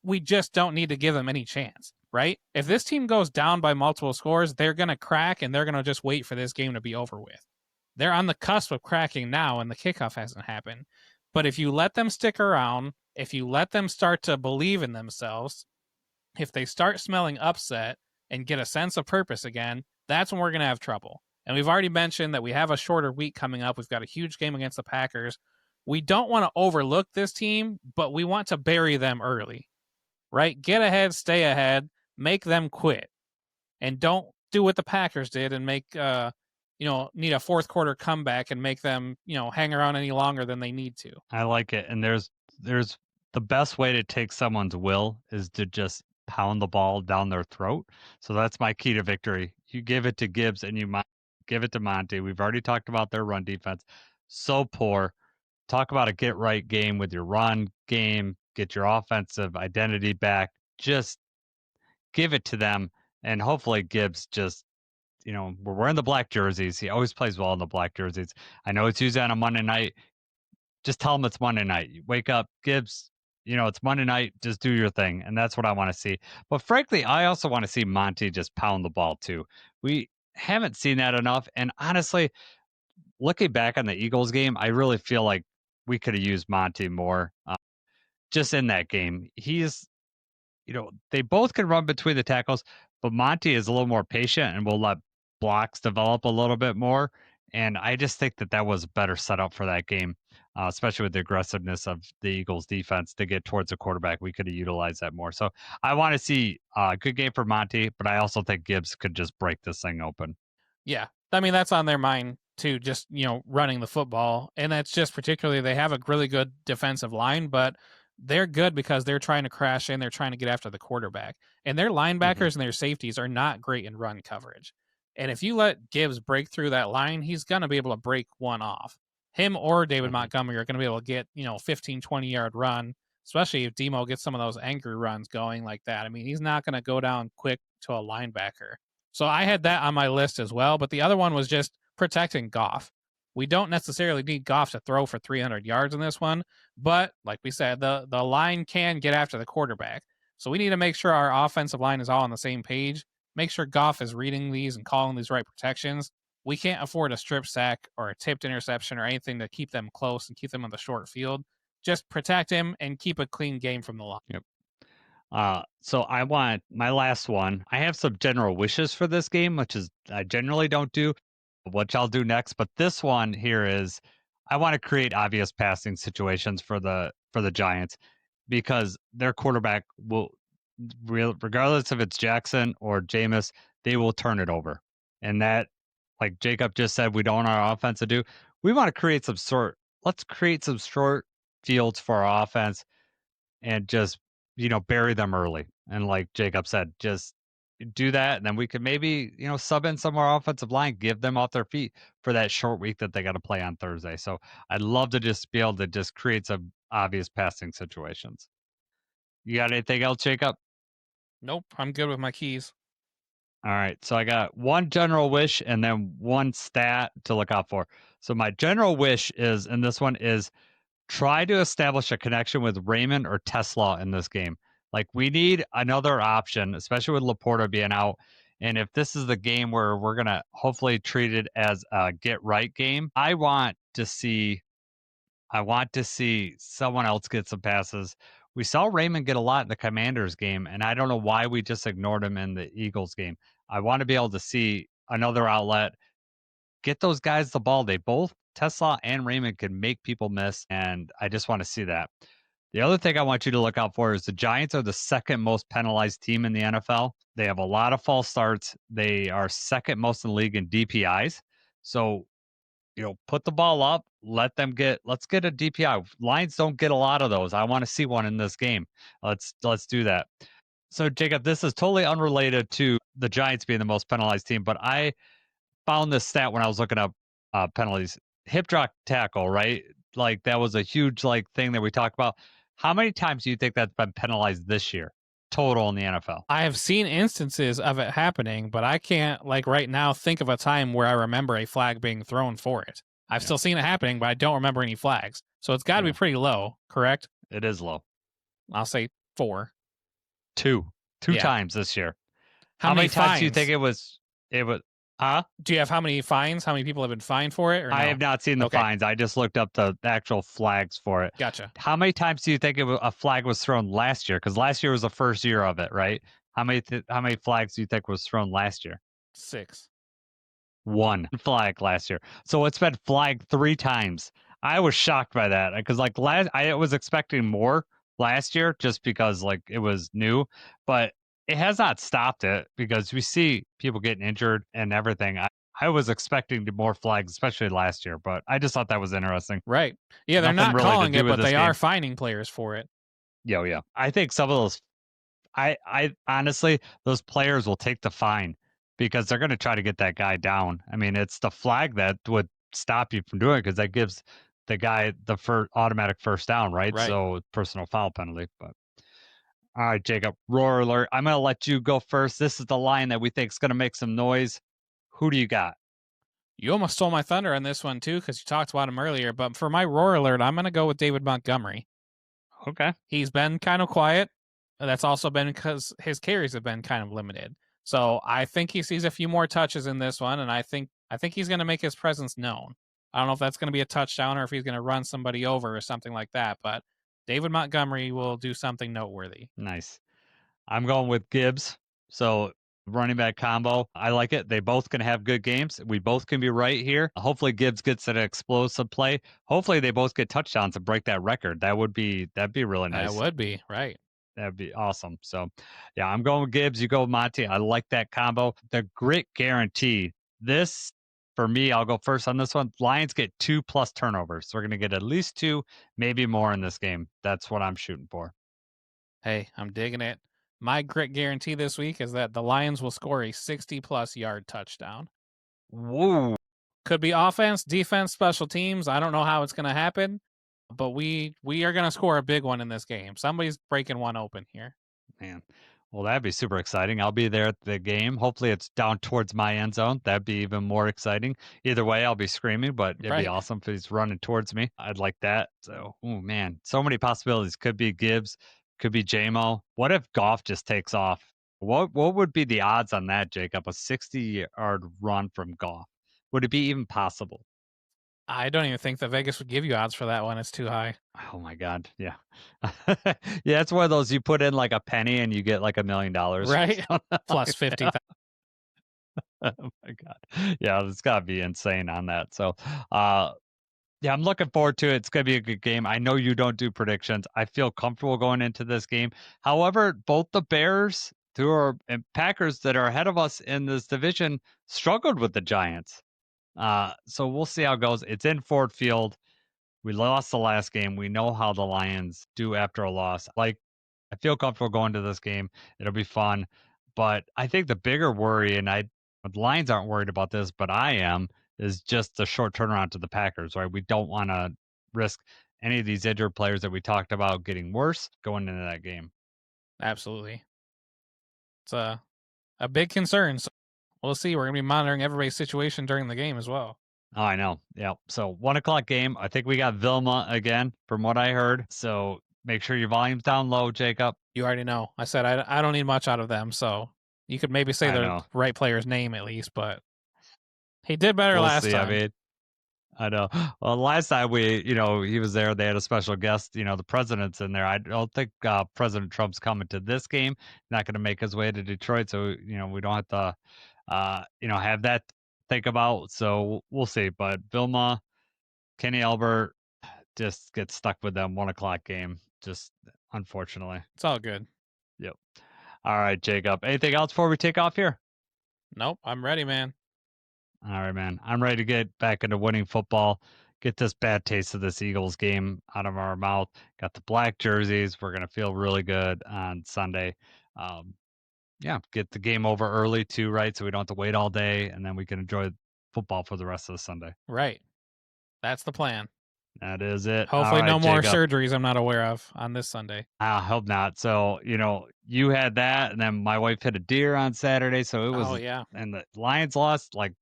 we just don't need to give them any chance, right? If this team goes down by multiple scores, they're going to crack and they're going to just wait for this game to be over with. They're on the cusp of cracking now and the kickoff hasn't happened. But if you let them stick around, if you let them start to believe in themselves, if they start smelling upset and get a sense of purpose again, that's when we're going to have trouble. And we've already mentioned that we have a shorter week coming up. We've got a huge game against the Packers. We don't want to overlook this team, but we want to bury them early, right? Get ahead, stay ahead, make them quit. And don't do what the Packers did and make, need a fourth quarter comeback and make them, hang around any longer than they need to. I like it. And there's the best way to take someone's will is to just pound the ball down their throat. So that's my key to victory. You give it to Gibbs and you give it to Monty. We've already talked about their run defense. So poor. Talk about a get right game with your run game. Get your offensive identity back. Just give it to them. And hopefully Gibbs just, we're wearing the black jerseys. He always plays well in the black jerseys. I know it's usually on a Monday night. Just tell him it's Monday night. You wake up, Gibbs, it's Monday night. Just do your thing. And that's what I want to see. But frankly, I also want to see Monty just pound the ball too. We haven't seen that enough. And honestly, looking back on the Eagles game, I really feel like we could have used Monty more just in that game. He's, they both can run between the tackles, but Monty is a little more patient and will let blocks develop a little bit more. And I just think that was a better setup for that game, especially with the aggressiveness of the Eagles defense to get towards the quarterback. We could have utilized that more. So I want to see a good game for Monty, but I also think Gibbs could just break this thing open. Yeah. I mean, that's on their mind too, just, running the football. And that's just particularly, they have a really good defensive line, but they're good because they're trying to crash in. They're trying to get after the quarterback. And their linebackers and their safeties are not great in run coverage. And if you let Gibbs break through that line, he's going to be able to break one off. Him or David Montgomery are going to be able to get, 15, 20-yard run, especially if Demo gets some of those angry runs going like that. I mean, he's not going to go down quick to a linebacker. So I had that on my list as well. But the other one was just protecting Goff. We don't necessarily need Goff to throw for 300 yards in this one. But like we said, the line can get after the quarterback. So we need to make sure our offensive line is all on the same page. Make sure Goff is reading these and calling these right protections. We can't afford a strip sack or a tipped interception or anything to keep them close and keep them on the short field. Just protect him and keep a clean game from the line. Yep. So I want my last one. I have some general wishes for this game, which is I generally don't do, which I'll do next. But this one here is I want to create obvious passing situations for the Giants because their quarterback will, regardless if it's Jackson or Jameis, they will turn it over. And that, like Jacob just said, we don't want our offense to do. We want to create let's create some short fields for our offense and just, bury them early. And like Jacob said, just do that. And then we could maybe, sub in some of our offensive line, give them off their feet for that short week that they got to play on Thursday. So I'd love to just be able to just create some obvious passing situations. You got anything else, Jacob? Nope, I'm good with my keys. All right. So I got one general wish and then one stat to look out for. So my general wish is, and this one is, try to establish a connection with Raymond or Tesla in this game. Like, we need another option, especially with Laporta being out. And if this is the game where we're going to hopefully treat it as a get right game, I want to see someone else get some passes. We saw Raymond get a lot in the Commanders game, and I don't know why we just ignored him in the Eagles game. I want to be able to see another outlet. Get those guys the ball. They both, Tesla and Raymond, can make people miss, and I just want to see that. The other thing I want you to look out for is the Giants are the second most penalized team in the NFL. They have a lot of false starts. They are second most in the league in DPIs. So, put the ball up, let's get a DPI. Lions don't get a lot of those. I want to see one in this game. Let's do that. So, Jacob, this is totally unrelated to the Giants being the most penalized team, but I found this stat when I was looking up penalties. Hip drop tackle, right? Like, that was a huge thing that we talked about. How many times do you think that's been penalized this year total in the NFL? I have seen instances of it happening, but I can't right now think of a time where I remember a flag being thrown for it. I've still seen it happening, but I don't remember any flags. So it's got to be pretty low, correct? It is low. I'll say 4. Two times this year. How many times do you think it was? Huh? Do you have how many fines? How many people have been fined for it? Or no? I have not seen the fines. I just looked up the actual flags for it. Gotcha. How many times do you think a flag was thrown last year? Because last year was the first year of it, right? How many flags do you think was thrown last year? 6. 1 flag last year. So it's been flagged 3 times. I was shocked by that because I was expecting more last year just because it was new, but it has not stopped it because we see people getting injured and everything. I was expecting more flags, especially last year, but I just thought that was interesting. Right. Yeah, they're Nothing not really calling to do it, with but this they game. are fining players for it. Yeah. I think some of those, I honestly, those players will take the fine because they're going to try to get that guy down. I mean, it's the flag that would stop you from doing it because that gives the guy the automatic first down, right? So personal foul penalty. But all right, Jacob, roar alert. I'm going to let you go first. This is the line that we think is going to make some noise. Who do you got? You almost stole my thunder on this one, too, because you talked about him earlier. But for my roar alert, I'm going to go with David Montgomery. Okay. He's been kind of quiet. That's also been because his carries have been kind of limited. So I think he sees a few more touches in this one, and I think he's going to make his presence known. I don't know if that's going to be a touchdown or if he's going to run somebody over or something like that, but David Montgomery will do something noteworthy. Nice. I'm going with Gibbs. So running back combo. I like it. They both can have good games. We both can be right here. Hopefully Gibbs gets an explosive play. Hopefully they both get touchdowns and break that record. That'd be really nice. That would be, right. That'd be awesome. So yeah, I'm going with Gibbs. You go with Monty. I like that combo. The grit guarantee. This, for me, I'll go first on this one. Lions get 2+ turnovers. So we're going to get at least 2, maybe more in this game. That's what I'm shooting for. Hey, I'm digging it. My grit guarantee this week is that the Lions will score a 60+ yard touchdown. Whoa. Could be offense, defense, special teams. I don't know how it's going to happen, but we are going to score a big one in this game. Somebody's breaking one open here. Man. Well, that'd be super exciting. I'll be there at the game. Hopefully it's down towards my end zone. That'd be even more exciting. Either way, I'll be screaming, but it'd be awesome if he's running towards me. I'd like that. So, oh man, so many possibilities. Could be Gibbs, could be JMO. What if Goff just takes off? What would be the odds on that, Jacob? A 60-yard run from Goff? Would it be even possible? I don't even think that Vegas would give you odds for that one. It's too high. Oh my God. Yeah. Yeah. It's one of those you put in a penny and you get $1 million. Right. Plus 50. Oh my God. Yeah. It's gotta be insane on that. So, yeah, I'm looking forward to it. It's going to be a good game. I know you don't do predictions. I feel comfortable going into this game. However, both the Bears who are and Packers that are ahead of us in this division struggled with the Giants. So we'll see how it goes. It's in Ford Field. We lost the last game. We know how the Lions do after a loss. Like, I feel comfortable going to this game. It'll be fun. But I think the bigger worry, and the Lions aren't worried about this, but I am, is just the short turnaround to the Packers, right? We don't want to risk any of these injured players that we talked about getting worse going into that game. Absolutely. It's a big concern. So we'll see. We're going to be monitoring everybody's situation during the game as well. Oh, I know. Yeah. So 1:00 game. I think we got Vilma again, from what I heard. So make sure your volume's down low, Jacob. You already know. I said I don't need much out of them, so you could maybe say I the know. right player's name at least, but he did better We'll last see. time. I mean, I know. Well, last time he was there. They had a special guest. The president's in there. I don't think President Trump's coming to this game. Not going to make his way to Detroit, so we don't have to, have that to think about. So we'll see. But Vilma, Kenny Albert, just get stuck with them 1:00 game. Just unfortunately. It's all good. Yep. All right, Jacob. Anything else before we take off here? Nope, I'm ready, man. All right, man. I'm ready to get back into winning football. Get this bad taste of this Eagles game out of our mouth. Got the black jerseys. We're gonna feel really good on Sunday. Get the game over early too, right? So we don't have to wait all day, and then we can enjoy football for the rest of the Sunday. Right. That's the plan. That is it. Hopefully, All no right, more Jacob. surgeries I'm not aware of on this Sunday. I hope not. So, you had that, and then my wife hit a deer on Saturday. So it was, Oh yeah. and the Lions lost. Like,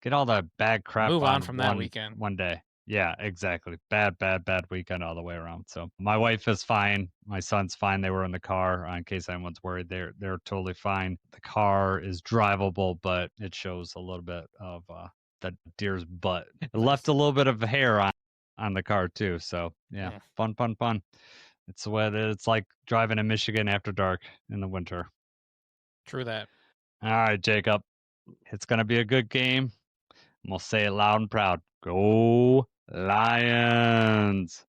get all the bad crap Move on on from that weekend. one day. Yeah, exactly. Bad weekend all the way around. So my wife is fine. My son's fine. They were in the car. In case anyone's worried, they're totally fine. The car is drivable, but it shows a little bit of the deer's butt. It left a little bit of hair on the car too. So yeah, fun. It's what it's like driving in Michigan after dark in the winter. True that. All right, Jacob. It's gonna be a good game. We'll say it loud and proud. Go Lions!